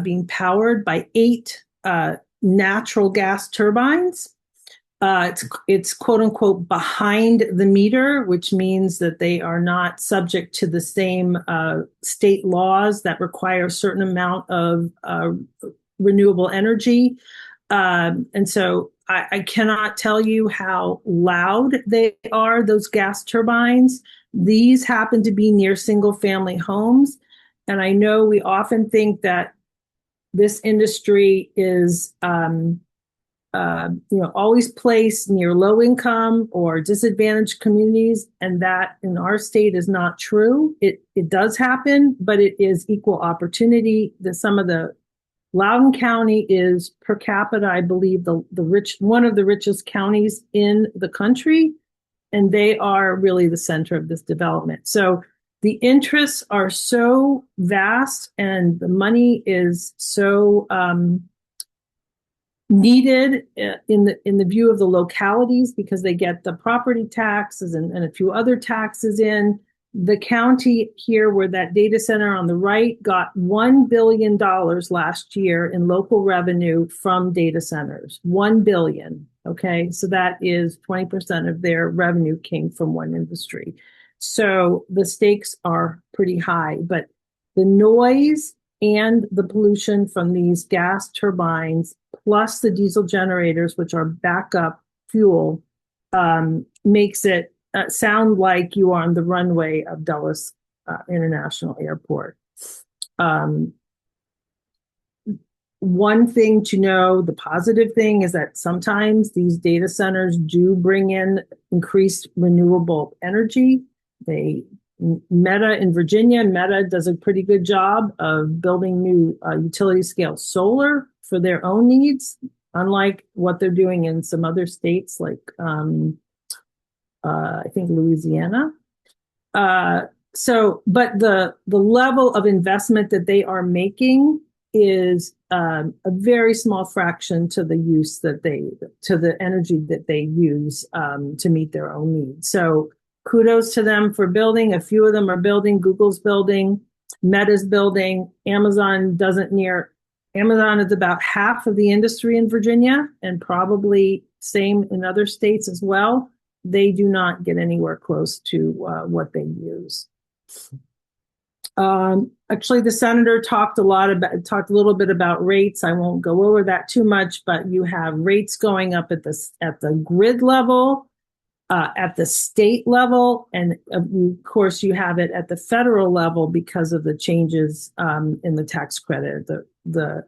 being powered by 8 natural gas turbines. It's quote unquote behind the meter, which means that they are not subject to the same state laws that require a certain amount of renewable energy. And so I cannot tell you how loud they are, those gas turbines. These happen to be near single family homes. And I know we often think that this industry is, always placed near low income or disadvantaged communities. And that in our state is not true. It does happen, but it is equal opportunity. Some of the Loudoun County is per capita, I believe, one of the richest counties in the country, and they are really the center of this development. So the interests are so vast, and the money is so needed in the view of the localities, because they get the property taxes and a few other taxes in. The county here, where that data center on the right got $1 billion last year in local revenue from data centers. $1 billion. Okay. So that is 20% of their revenue came from one industry. So the stakes are pretty high, but the noise and the pollution from these gas turbines, plus the diesel generators, which are backup fuel, makes it sound like you are on the runway of Dulles International Airport. One thing to know, the positive thing, is that sometimes these data centers do bring in increased renewable energy. Meta in Virginia, Meta does a pretty good job of building new utility scale solar for their own needs, unlike what they're doing in some other states like I think Louisiana. But the level of investment that they are making is a very small fraction to the energy that they use to meet their own needs. So kudos to them for building. A few of them are building. Google's building. Meta's building. Amazon is about half of the industry in Virginia, and probably same in other states as well. They do not get anywhere close to what they use. Actually, the senator talked a little bit about rates. I won't go over that too much, but you have rates going up at the grid level, at the state level, and of course you have it at the federal level because of the changes in the tax credit,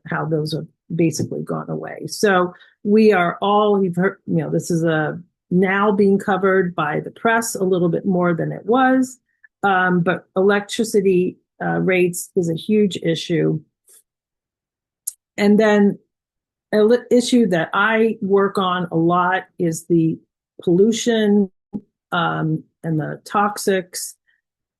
how those have basically gone away. So we are all, you've heard, this is now being covered by the press a little bit more than it was. But electricity rates is a huge issue. And then an issue that I work on a lot is the pollution and the toxics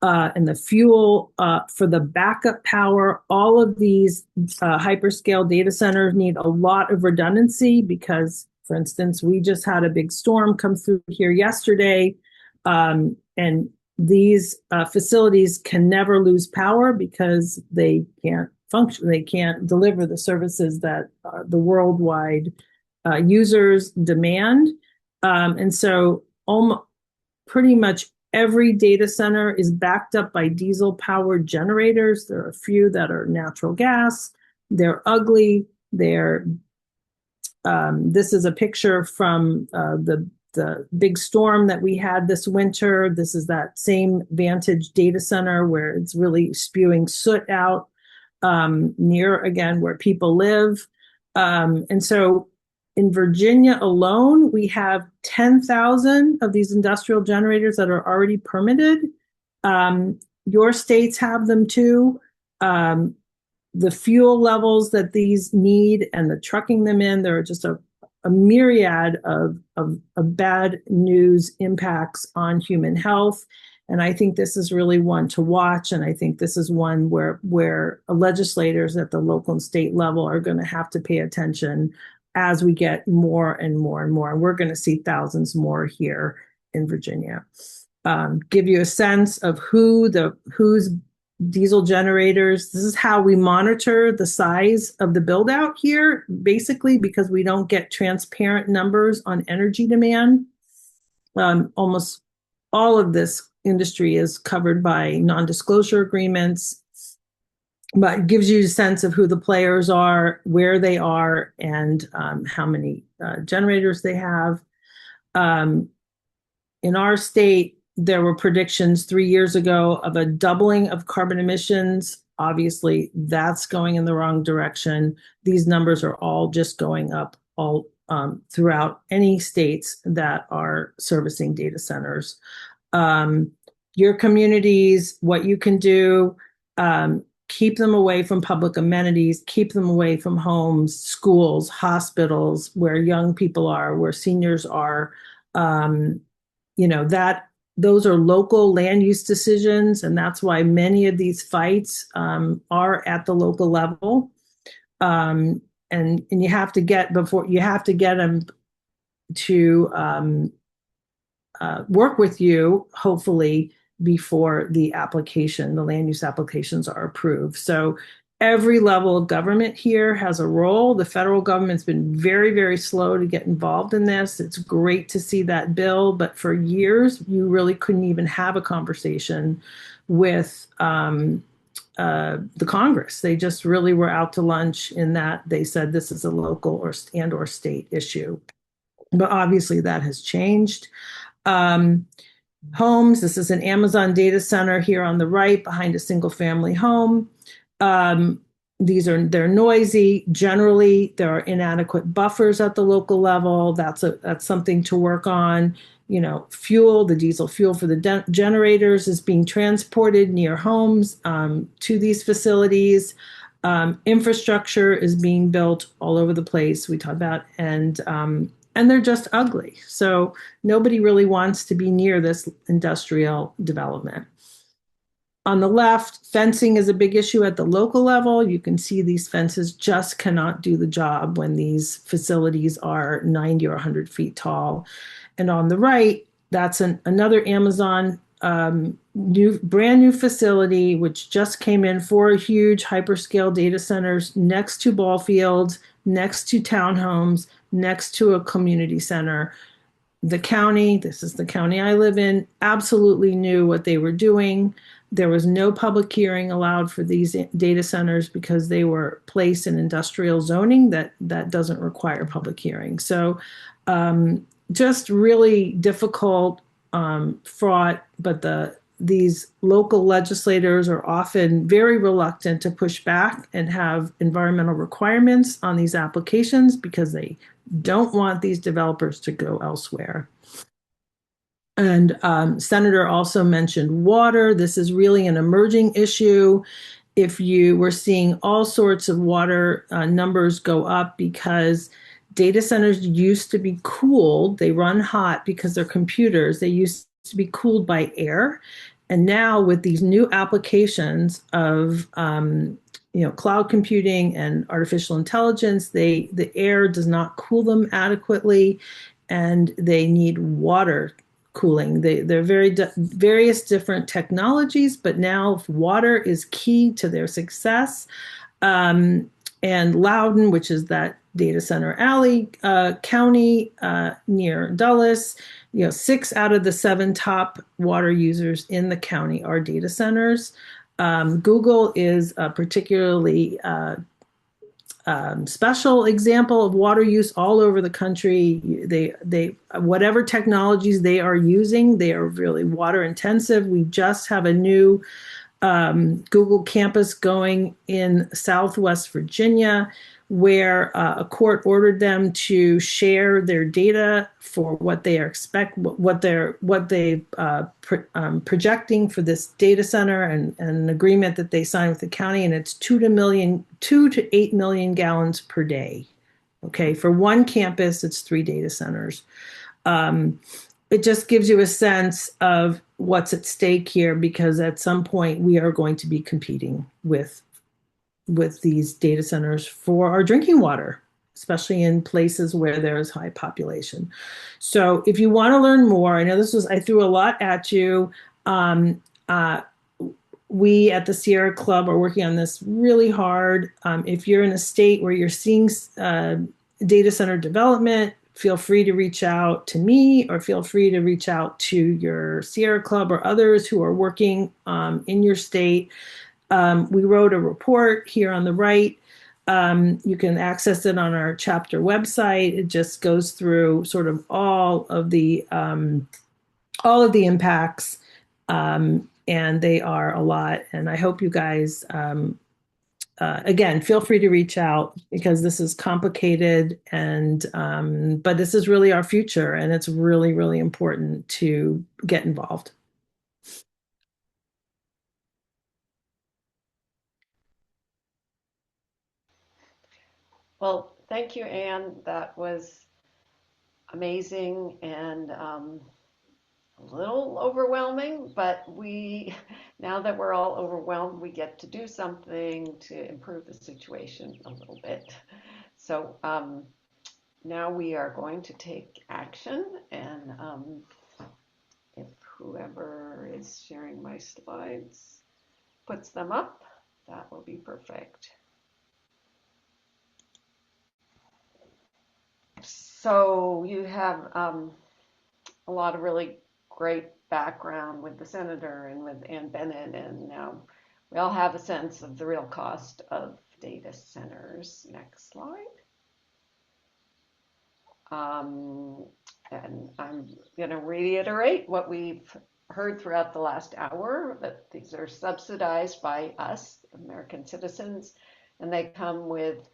and the fuel for the backup power. All of these hyperscale data centers need a lot of redundancy because, for instance, we just had a big storm come through here yesterday, and these facilities can never lose power because they can't function. They can't deliver the services that the worldwide users demand. And so pretty much every data center is backed up by diesel-powered generators. There are a few that are natural gas. They're ugly. This is a picture from the big storm that we had this winter. This is that same Vantage data center where it's really spewing soot out near, again, where people live. And so in Virginia alone, we have 10,000 of these industrial generators that are already permitted. Your states have them too. The fuel levels that these need and the trucking them in, there are just a myriad of bad news impacts on human health. And I think this is really one to watch. And I think this is one where legislators at the local and state level are going to have to pay attention as we get more and more and more. And we're going to see thousands more here in Virginia. Give you a sense of whose diesel generators. This is how we monitor the size of the build out here, basically, because we don't get transparent numbers on energy demand. Almost all of this industry is covered by non-disclosure agreements, but it gives you a sense of who the players are, where they are, and how many generators they have. In our state, there were predictions 3 years ago of a doubling of carbon emissions. Obviously, that's going in the wrong direction. These numbers are all just going up all throughout any states that are servicing data centers. Your communities, what you can do, keep them away from public amenities, keep them away from homes, schools, hospitals, where young people are, where seniors are. Those are local land use decisions, and that's why many of these fights are at the local level. And you have to get them to work with you, hopefully, before the land use applications are approved. So every level of government here has a role. The federal government's been very, very slow to get involved in this. It's great to see that bill, but for years, you really couldn't even have a conversation with the Congress. They just really were out to lunch in that they said this is a local or state issue. But obviously that has changed. Homes, this is an Amazon data center here on the right behind a single family home. They're noisy. Generally, there are inadequate buffers at the local level. That's something to work on. Fuel, the diesel fuel for the generators is being transported near homes to these facilities. Infrastructure is being built all over the place. We talk about, and they're just ugly. So nobody really wants to be near this industrial development. On the left, fencing is a big issue at the local level. You can see these fences just cannot do the job when these facilities are 90 or 100 feet tall. And on the right, that's another Amazon brand new facility, which just came in 4 huge hyperscale data centers next to ball fields, next to townhomes, next to a community center. The county, this is the county I live in, absolutely knew what they were doing. There was no public hearing allowed for these data centers because they were placed in industrial zoning that doesn't require public hearing. So just really difficult, fraught, but these local legislators are often very reluctant to push back and have environmental requirements on these applications because they don't want these developers to go elsewhere. And Senator also mentioned water. This is really an emerging issue. We're seeing all sorts of water numbers go up because data centers used to be cooled. They run hot because they're computers. They used to be cooled by air. And now with these new applications of cloud computing and artificial intelligence, the air does not cool them adequately, and they need water cooling. They're various different technologies, but now water is key to their success. And Loudoun, which is that data center alley county near Dulles, 6 out of the 7 top water users in the county are data centers. Google is a particularly special example of water use all over the country. They whatever technologies they are using, they are really water intensive. We just have a new Google campus going in Southwest Virginia, where a court ordered them to share their data for what they are projecting for this data center, and an agreement that they signed with the county, and it's 2 to 8 million gallons per day. Okay, for one campus, it's 3 data centers. It just gives you a sense of what's at stake here, because at some point we are going to be competing with these data centers for our drinking water. especially in places where there's high population. So if you want to learn more, I know I threw a lot at you. Um, uh, we at the Sierra Club are working on this really hard. If you're in a state where you're seeing data center development, feel free to reach out to me, or feel free to reach out to your Sierra Club or others who are working in your state. We wrote a report here on the right. You can access it on our chapter website. It just goes through sort of all of the impacts, and they are a lot. And I hope you guys, again, feel free to reach out, because this is complicated, and but this is really our future, and it's really, really important to get involved. Well, thank you, Anne. That was amazing and a little overwhelming, but now that we're all overwhelmed, we get to do something to improve the situation a little bit. So now we are going to take action, and if whoever is sharing my slides puts them up, that will be perfect. So you have a lot of really great background with the senator and with Ann Bennett, and now we all have a sense of the real cost of data centers. Next slide. And I'm going to reiterate what we've heard throughout the last hour, that these are subsidized by us, American citizens, and they come with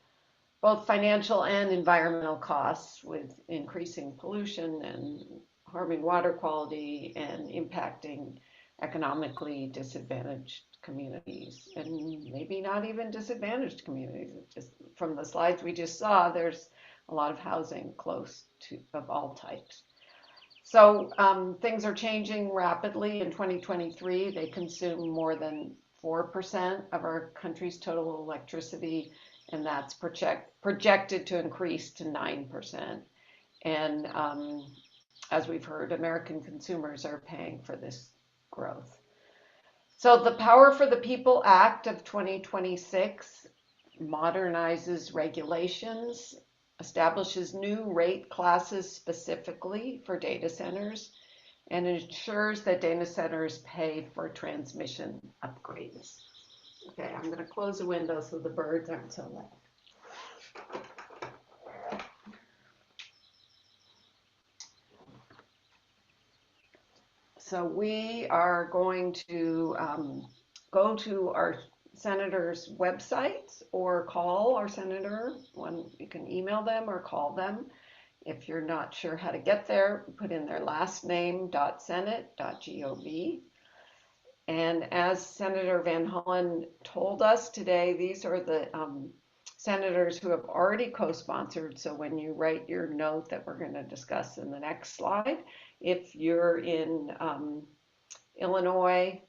both financial and environmental costs, with increasing pollution and harming water quality and impacting economically disadvantaged communities, and maybe not even disadvantaged communities. Just from the slides we just saw, there's a lot of housing close to of all types. So things are changing rapidly. In 2023, they consume more than 4% of our country's total electricity, and that's projected to increase to 9%. And as we've heard, American consumers are paying for this growth. So the Power for the People Act of 2026 modernizes regulations, establishes new rate classes specifically for data centers, and ensures that data centers pay for transmission upgrades. Okay, I'm going to close the window so the birds aren't so loud. So we are going to go to our senator's websites or call our senator. You can email them or call them. If you're not sure how to get there, put in their last name, .senate.gov. And as Senator Van Hollen told us today, these are the senators who have already co-sponsored. So when you write your note that we're going to discuss in the next slide, if you're in Illinois,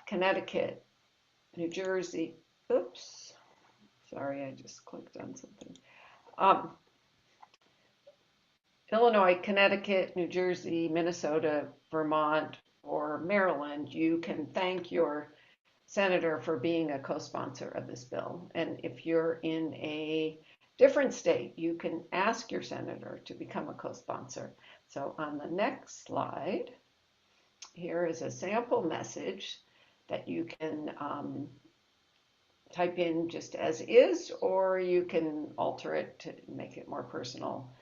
Connecticut, New Jersey, oops, sorry, I just clicked on something. Illinois, Connecticut, New Jersey, Minnesota, Vermont, or Maryland, you can thank your senator for being a co-sponsor of this bill. And if you're in a different state, you can ask your senator to become a co-sponsor. So on the next slide, here is a sample message that you can type in just as is, or you can alter it to make it more personal.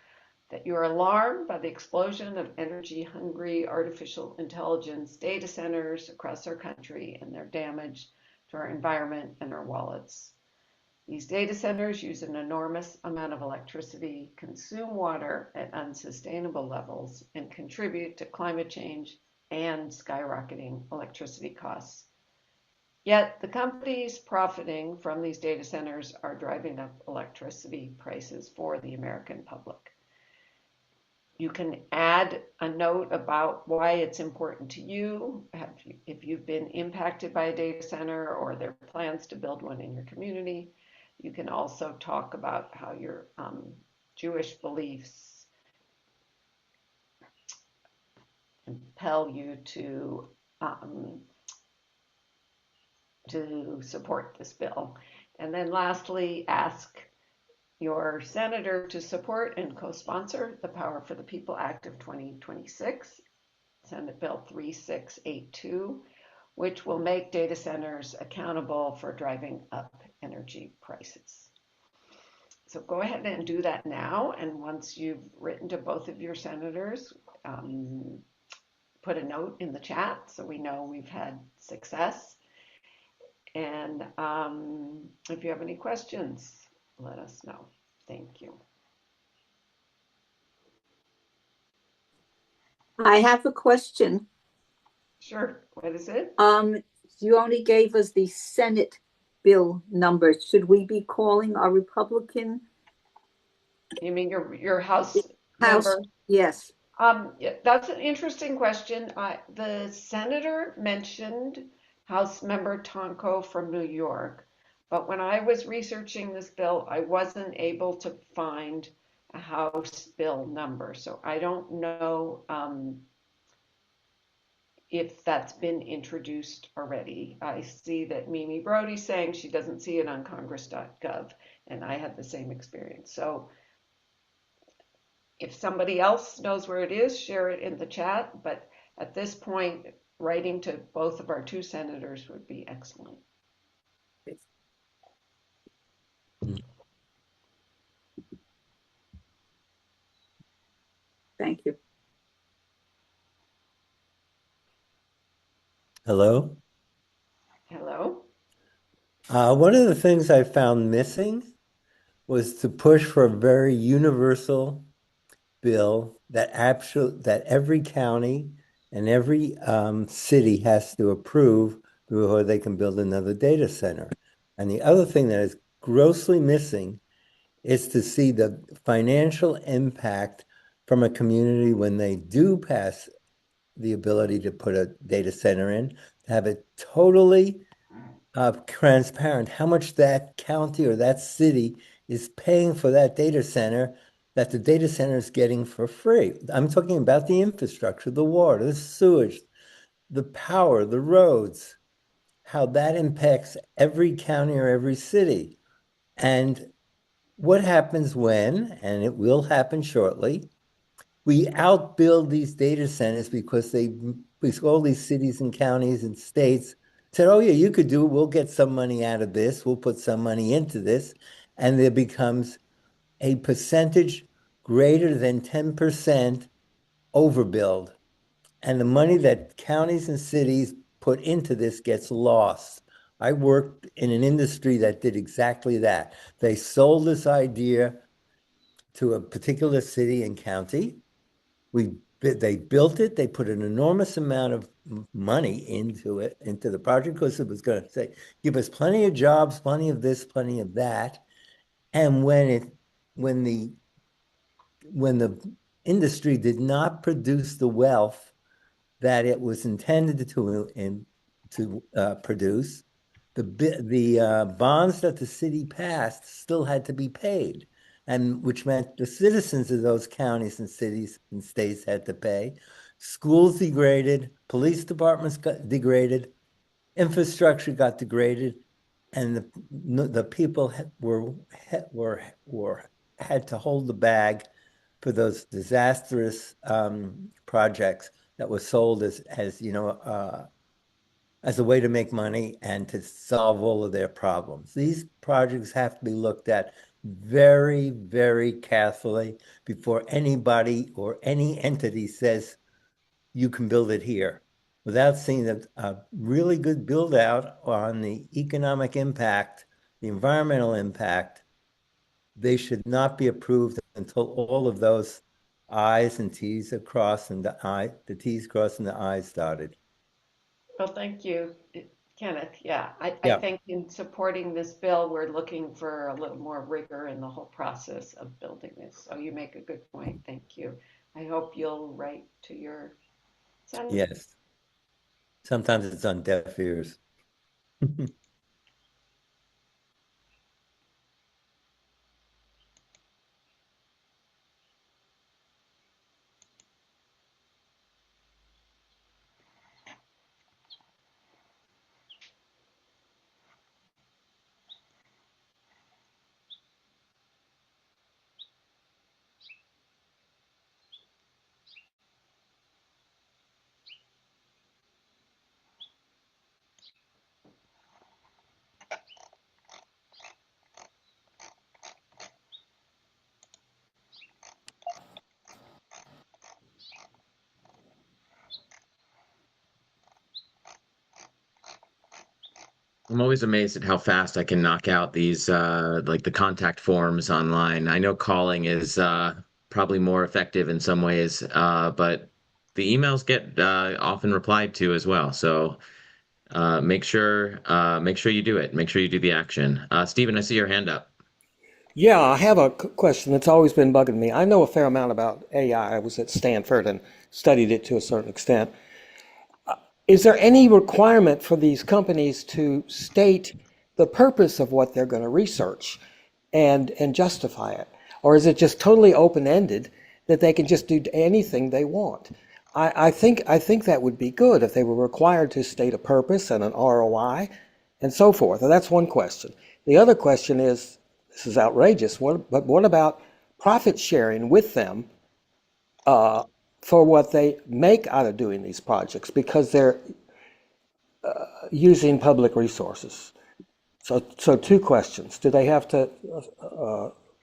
That you are alarmed by the explosion of energy-hungry artificial intelligence data centers across our country and their damage to our environment and our wallets. These data centers use an enormous amount of electricity, consume water at unsustainable levels, and contribute to climate change and skyrocketing electricity costs. Yet the companies profiting from these data centers are driving up electricity prices for the American public. You can add a note about why it's important to you, if you've been impacted by a data center or there are plans to build one in your community. You can also talk about how you're Jewish beliefs compel you to support this bill. And then lastly, ask your senator to support and co-sponsor the Power for the People Act of 2026, Senate Bill 3682, which will make data centers accountable for driving up energy prices. So go ahead and do that now. And once you've written to both of your senators, put a note in the chat so we know we've had success. And if you have any questions, let us know. Thank you. I have a question. Sure. What is it? You only gave us the Senate bill number. Should we be calling our Republican You mean your House House? member? Yes. Yeah, that's an interesting question. The senator mentioned House member Tonko from New York, but when I was researching this bill, I wasn't able to find a House bill number. So I don't know if that's been introduced already. I see that Mimi Brody's saying she doesn't see it on congress.gov, and I had the same experience. So if somebody else knows where it is, share it in the chat. But at this point, writing to both of our two senators would be excellent. Thank you. Hello. Hello? One of the things I found missing was to push for a very universal bill that every county and every city has to approve before they can build another data center. And the other thing that is grossly missing is to see the financial impact from a community when they do pass the ability to put a data center in, to have it totally transparent, how much that county or that city is paying for that data center that the data center is getting for free. I'm talking about the infrastructure, the water, the sewage, the power, the roads, how that impacts every county or every city. And what happens when, and it will happen shortly, we outbuild these data centers because all these cities and counties and states said, oh yeah, you could do it. We'll get some money out of this. We'll put some money into this. And there becomes a percentage greater than 10% overbuild. And the money that counties and cities put into this gets lost. I worked in an industry that did exactly that. They sold this idea to a particular city and county. They built it. They put an enormous amount of money into the project, because it was going to say, give us plenty of jobs, plenty of this, plenty of that. And when the industry did not produce the wealth that it was intended to produce, the bonds that the city passed still had to be paid, and which meant the citizens of those counties and cities and states had to pay. Schools degraded, police departments got degraded, infrastructure got degraded, and the people had to hold the bag for those disastrous projects that were sold as as a way to make money and to solve all of their problems. These projects have to be looked at very, very carefully before anybody or any entity says you can build it here, without seeing a really good build out on the economic impact, the environmental impact. They should not be approved until all of those I's and T's are crossed and the T's crossed and the I's dotted. Well, thank you, Kenneth. Yeah, I Yeah. think in supporting this bill, we're looking for a little more rigor in the whole process of building this. So you make a good point. Thank you. I hope you'll write to your senator. Yes. Sometimes it's on deaf ears. I'm always amazed at how fast I can knock out these like the contact forms online. I know calling is probably more effective in some ways, but the emails get often replied to as well. So make sure you do it. Make sure you do the action. Stephen, I see your hand up. Yeah, I have a question that's always been bugging me. I know a fair amount about AI. I was at Stanford and studied it to a certain extent. Is there any requirement for these companies to state the purpose of what they're going to research and justify it? Or is it just totally open-ended that they can just do anything they want? I think that would be good if they were required to state a purpose and an ROI and so forth. And that's one question. The other question is, this is outrageous, but what about profit sharing with them for what they make out of doing these projects because they're using public resources? So two questions. Do they have to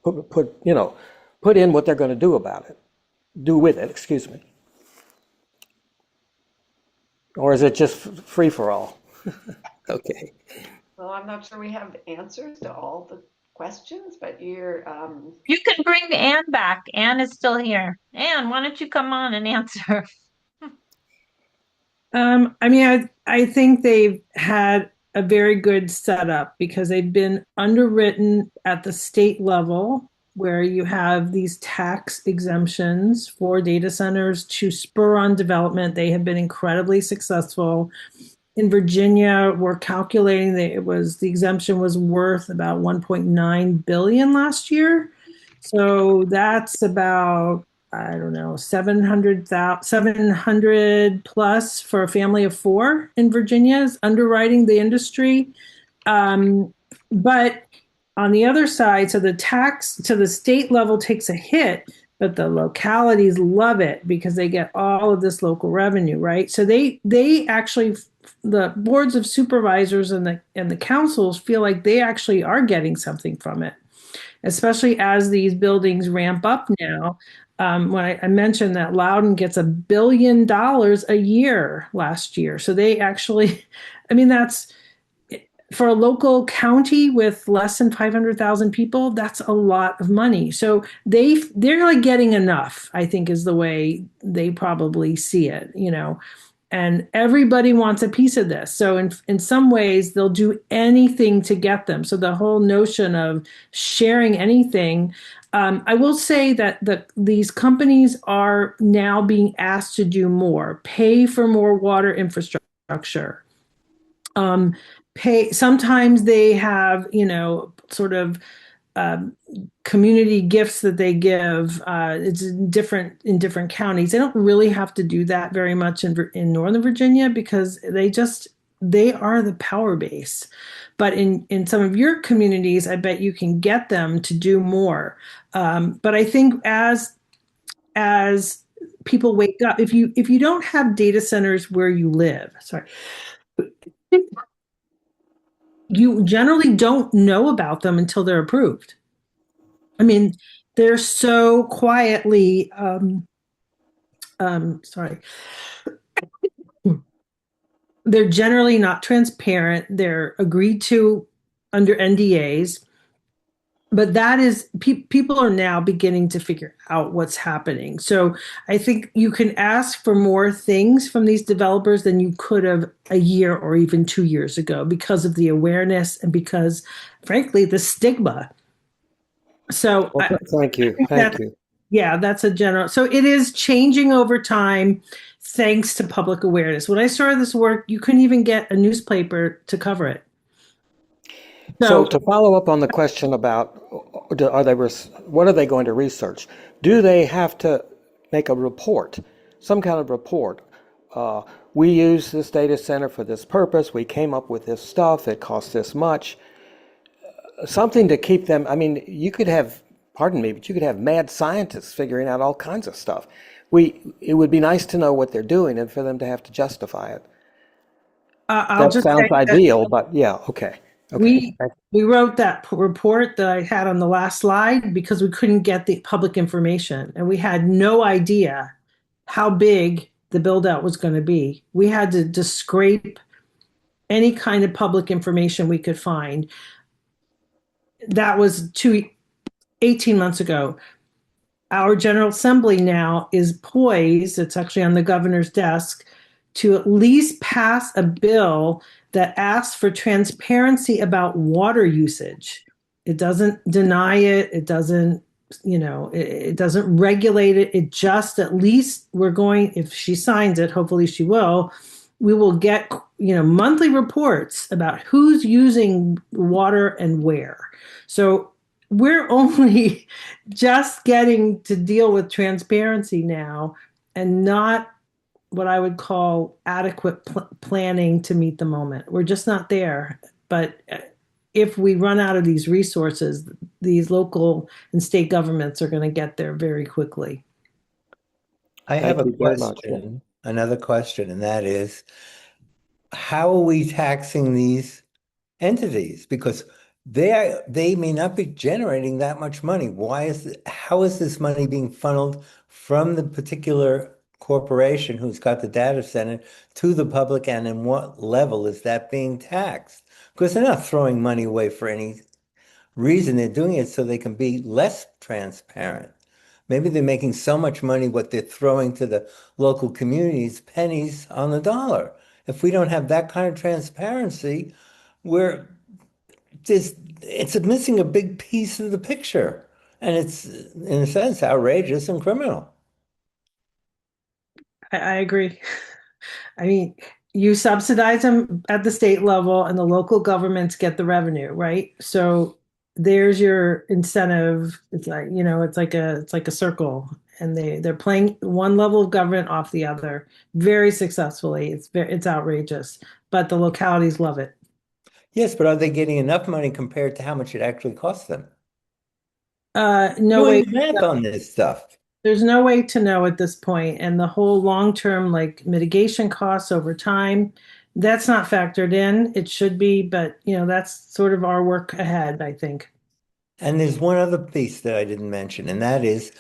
put in what they're going to do with it, excuse me? Or is it just free for all? Okay. Well, I'm not sure we have answers to all the questions, but you're You can bring Anne back. Anne is still here. Anne, why don't you come on and answer? I think they've had a very good setup because they've been underwritten at the state level where you have these tax exemptions for data centers to spur on development. They have been incredibly successful. In Virginia, we're calculating that the exemption was worth about 1.9 billion last year. So that's about, I don't know, 700 plus for a family of four in Virginia is underwriting the industry. But on the other side, so the tax to the state level takes a hit, but the localities love it because they get all of this local revenue, right? So they actually, the boards of supervisors and the councils feel like they actually are getting something from it, especially as these buildings ramp up now. When I mentioned that Loudoun gets $1 billion a year last year. So they actually, that's for a local county with less than 500,000 people, that's a lot of money. So they're like getting enough, I think is the way they probably see it, and everybody wants a piece of this. So in some ways they'll do anything to get them. So the whole notion of sharing anything, I will say that these companies are now being asked to do more, pay for more water infrastructure, pay. Sometimes they have, sort of community gifts that they give. It's different in different counties. They don't really have to do that very much in Northern Virginia because they are the power base. But in some of your communities, I bet you can get them to do more. But I think as people wake up, if you don't have data centers where you live, you generally don't know about them until they're approved. They're so quietly, they're generally not transparent. They're agreed to under NDAs. But that is, people are now beginning to figure out what's happening. So I think you can ask for more things from these developers than you could have a year or even 2 years ago because of the awareness and because, frankly, the stigma. So thank you. Thank you. Yeah, that's a general. So it is changing over time thanks to public awareness. When I started this work, you couldn't even get a newspaper to cover it. So to follow up on the question about what are they going to research? Do they have to make a report, some kind of report? We use this data center for this purpose. We came up with this stuff. It costs this much. Something to keep them. You could have, pardon me, but you could have mad scientists figuring out all kinds of stuff. It would be nice to know what they're doing and for them to have to justify it. That sounds ideal, but yeah, okay. We wrote that report that I had on the last slide because we couldn't get the public information and we had no idea how big the build out was going to be. We had to just scrape any kind of public information we could find. That was 18 months ago. Our General Assembly now is poised, it's actually on the governor's desk, to at least pass a bill that asks for transparency about water usage. It doesn't deny it, it doesn't, it doesn't regulate it. It just, at least we're going, if she signs it, hopefully she will, we will get, monthly reports about who's using water and where. So we're only just getting to deal with transparency now, and not what I would call adequate planning to meet the moment. We're just not there. But if we run out of these resources, these local and state governments are going to get there very quickly. I have Thank a you very much. question, another question, and that is, how are we taxing these entities? Because they may not be generating that much money. How is this money being funneled from the particular corporation who's got the data center to the public, and in what level is that being taxed? Because they're not throwing money away for any reason. They're doing it so they can be less transparent. Maybe they're making so much money, what they're throwing to the local communities, pennies on the dollar. If we don't have that kind of transparency, it's missing a big piece of the picture. And it's, in a sense, outrageous and criminal. I agree. I mean, you subsidize them at the state level and the local governments get the revenue, right? So there's your incentive. It's like, it's like a circle, and they're playing one level of government off the other very successfully. It's outrageous, but the localities love it. Yes, but are they getting enough money compared to how much it actually costs them? No way. Doing math on this stuff. There's no way to know at this point, and the whole long-term mitigation costs over time, that's not factored in. It should be, but that's sort of our work ahead, I think. And there's one other piece that I didn't mention, and that is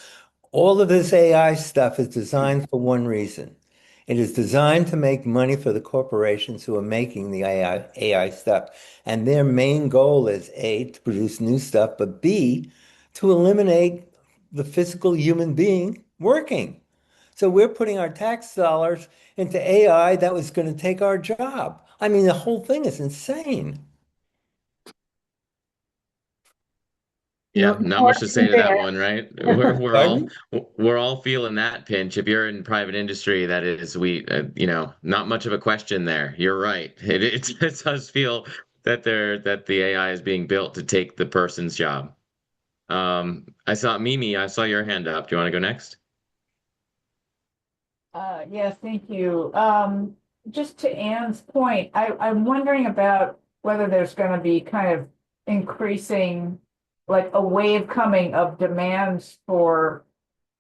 all of this AI stuff is designed for one reason. It is designed to make money for the corporations who are making the AI stuff. And their main goal is A, to produce new stuff, but B, to eliminate the physical human being working. So we're putting our tax dollars into AI that was going to take our job. I mean, the whole thing is insane. Yeah, not much to say to that one, right? Pardon? We're all feeling that pinch. If you're in private industry, that is not much of a question there. You're right. It does feel that the AI is being built to take the person's job. I saw Mimi. I saw your hand up. Do you want to go next? Yes, thank you. Just to Anne's point, I'm wondering about whether there's going to be kind of increasing, like a wave coming of demands for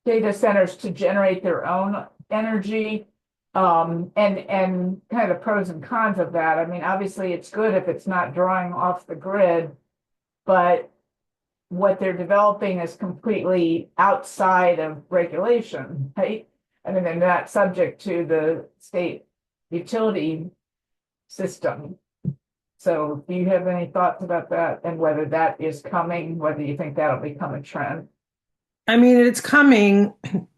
data centers to generate their own energy, and kind of the pros and cons of that. I mean, obviously it's good if it's not drawing off the grid, but what they're developing is completely outside of regulation, right? I mean, they're not subject to the state utility system. So do you have any thoughts about that, and whether that is coming, whether you think that'll become a trend? I mean, it's coming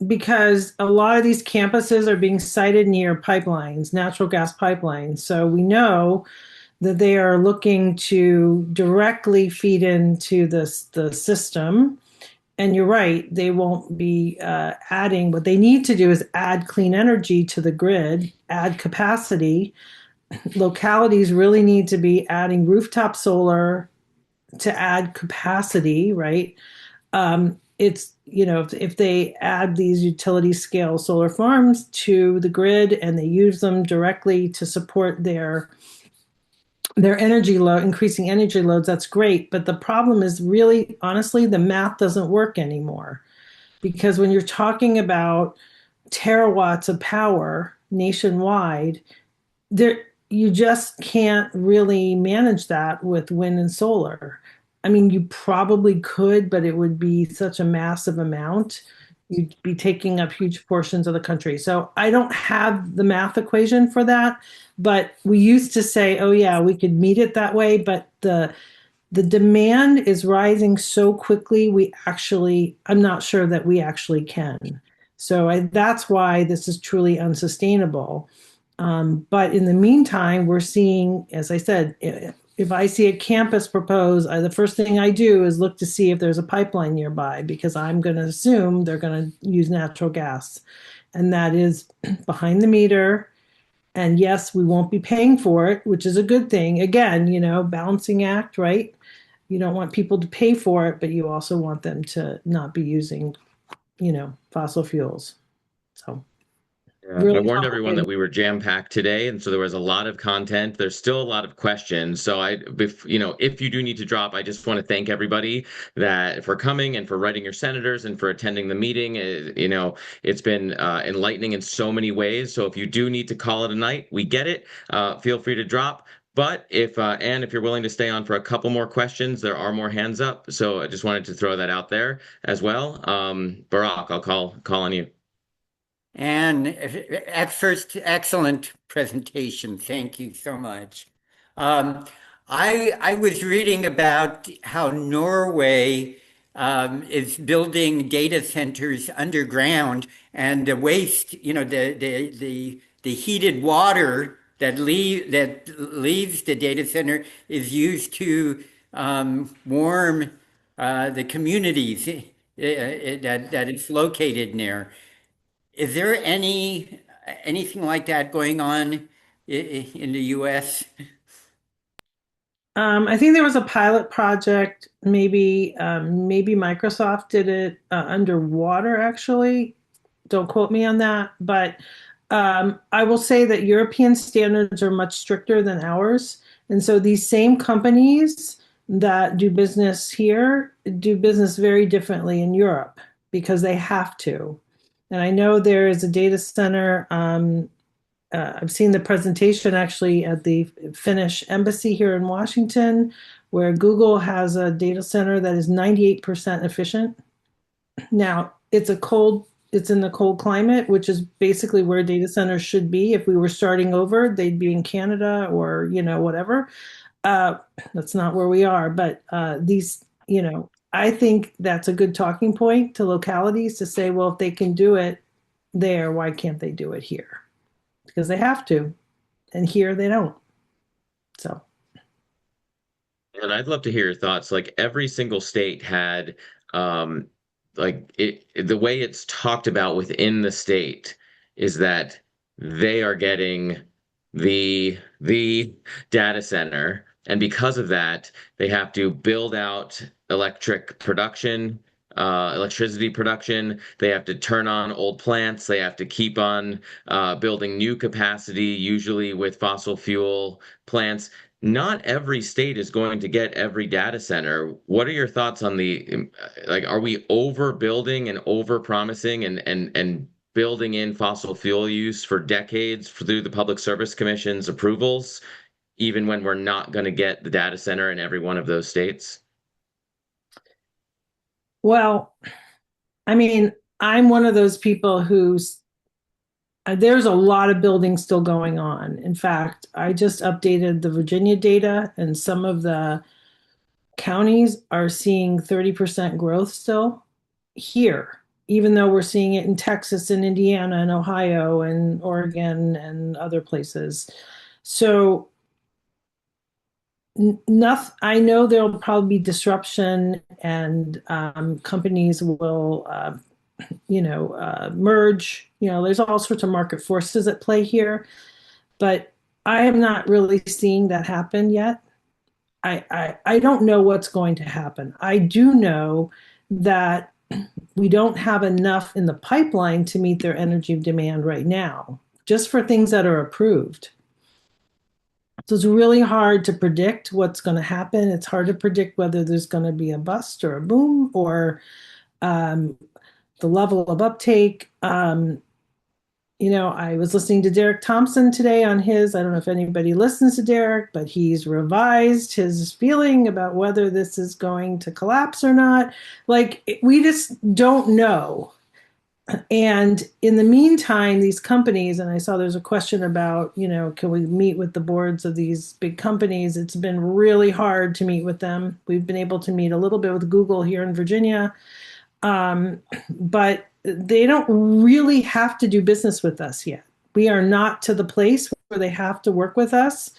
because a lot of these campuses are being sited near pipelines, natural gas pipelines. So we know that they are looking to directly feed into the system. And you're right, they won't be adding. What they need to do is add clean energy to the grid, add capacity. Localities really need to be adding rooftop solar to add capacity, right? It's, if they add these utility scale solar farms to the grid and they use them directly to support their energy load, increasing energy loads, that's great. But the problem is really, honestly, the math doesn't work anymore. Because when you're talking about terawatts of power nationwide, you just can't really manage that with wind and solar. I mean, you probably could, but it would be such a massive amount. you'd be taking up huge portions of the country. So I don't have the math equation for that, but we used to say, oh yeah, we could meet it that way, but the demand is rising so quickly, I'm not sure that we actually can. So that's why this is truly unsustainable. But in the meantime, we're seeing, as I said, if I see a campus proposed, the first thing I do is look to see if there's a pipeline nearby, because I'm going to assume they're going to use natural gas. And that is behind the meter. And yes, we won't be paying for it, which is a good thing. Again, balancing act, right? You don't want people to pay for it, but you also want them to not be using, fossil fuels. So I really warned everyone that complicated. we were jam-packed today, and so there was a lot of content. There's still a lot of questions. So if you do need to drop, I just want to thank everybody that for coming and for writing your senators and for attending the meeting. It's been enlightening in so many ways. So if you do need to call it a night, we get it. Feel free to drop. But if you're willing to stay on for a couple more questions, there are more hands up. So I just wanted to throw that out there as well. Barak, I'll call on you. And at first, excellent presentation. Thank you so much. I was reading about how Norway is building data centers underground, and the waste, the heated water that leaves the data center is used to warm the communities that it's located near. Is there anything like that going on in the US? I think there was a pilot project. Maybe Microsoft did it underwater. Actually, don't quote me on that. But I will say that European standards are much stricter than ours, and so these same companies that do business here do business very differently in Europe because they have to. And I know there is a data center. I've seen the presentation actually at the Finnish embassy here in Washington, where Google has a data center that is 98% efficient. Now, it's in the cold climate, which is basically where data centers should be. If we were starting over, they'd be in Canada or, whatever. That's not where we are. But I think that's a good talking point to localities to say, well, if they can do it there, why can't they do it here? Because they have to, and here they don't. So, and I'd love to hear your thoughts. Like every single state had, the way it's talked about within the state is that they are getting the data center, and because of that, they have to build out electricity production. They have to turn on old plants. They have to keep on building new capacity, usually with fossil fuel plants. Not every state is going to get every data center. What are your thoughts on are we overbuilding and overpromising and building in fossil fuel use for decades through the Public Service Commission's approvals, even when we're not going to get the data center in every one of those states? well, I mean, I'm one of those people there's a lot of building still going on. In fact, I just updated the Virginia data, and some of the counties are seeing 30% growth still here, even though we're seeing it in Texas and Indiana and Ohio and Oregon and other places. So I know there'll probably be disruption, and companies will, merge. There's all sorts of market forces at play here, but I am not really seeing that happen yet. I don't know what's going to happen. I do know that we don't have enough in the pipeline to meet their energy demand right now, just for things that are approved. So it's really hard to predict what's going to happen. It's hard to predict whether there's going to be a bust or a boom, or the level of uptake. I was listening to Derek Thompson today on I don't know if anybody listens to Derek, but he's revised his feeling about whether this is going to collapse or not. We just don't know. And in the meantime, these companies, and I saw there's a question about, can we meet with the boards of these big companies? It's been really hard to meet with them. We've been able to meet a little bit with Google here in Virginia, but they don't really have to do business with us yet. We are not to the place where they have to work with us.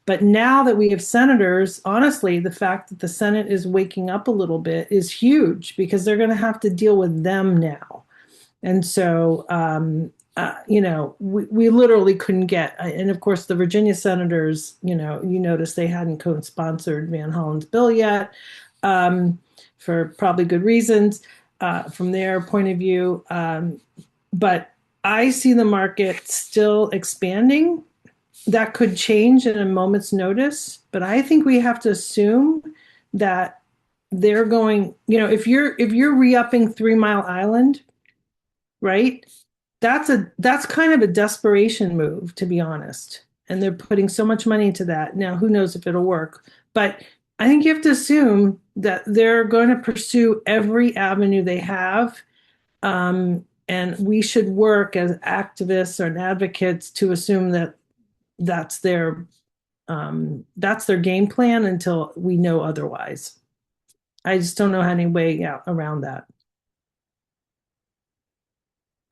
But now that we have senators, honestly, the fact that the Senate is waking up a little bit is huge because they're going to have to deal with them now. And so, we literally couldn't get, and of course, the Virginia senators, you notice they hadn't co-sponsored Van Hollen's bill yet, for probably good reasons from their point of view. But I see the market still expanding. That could change in a moment's notice, but I think we have to assume that they're going, if you're re-upping 3 Mile Island, right? That's kind of a desperation move, to be honest. And they're putting so much money into that. Now, who knows if it'll work? But I think you have to assume that they're going to pursue every avenue they have. And we should work as activists or advocates to assume that that's their game plan until we know otherwise. I just don't know any way out around that.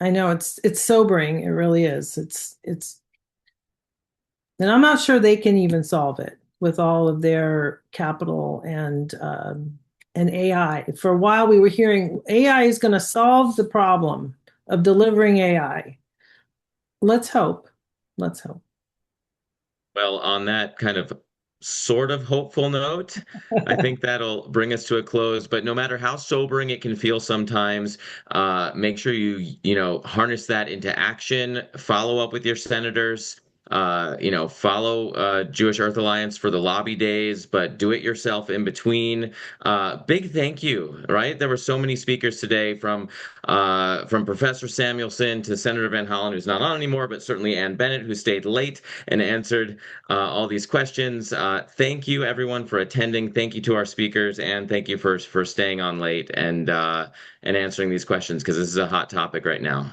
I know it's sobering. It really is. It's, and I'm not sure they can even solve it with all of their capital and AI. For a while, we were hearing AI is going to solve the problem of delivering AI. Let's hope. Let's hope. Well, on that kind of sort of hopeful note, I think that'll bring us to a close. But no matter how sobering it can feel sometimes, make sure you harness that into action. Follow up with your senators. Follow Jewish Earth Alliance for the lobby days, but do it yourself in between. Big thank you, right? There were so many speakers today from Professor Samuelson to Senator Van Hollen, who's not on anymore, but certainly Ann Bennett, who stayed late and answered all these questions. Thank you, everyone, for attending. Thank you to our speakers, and thank you for staying on late and answering these questions because this is a hot topic right now.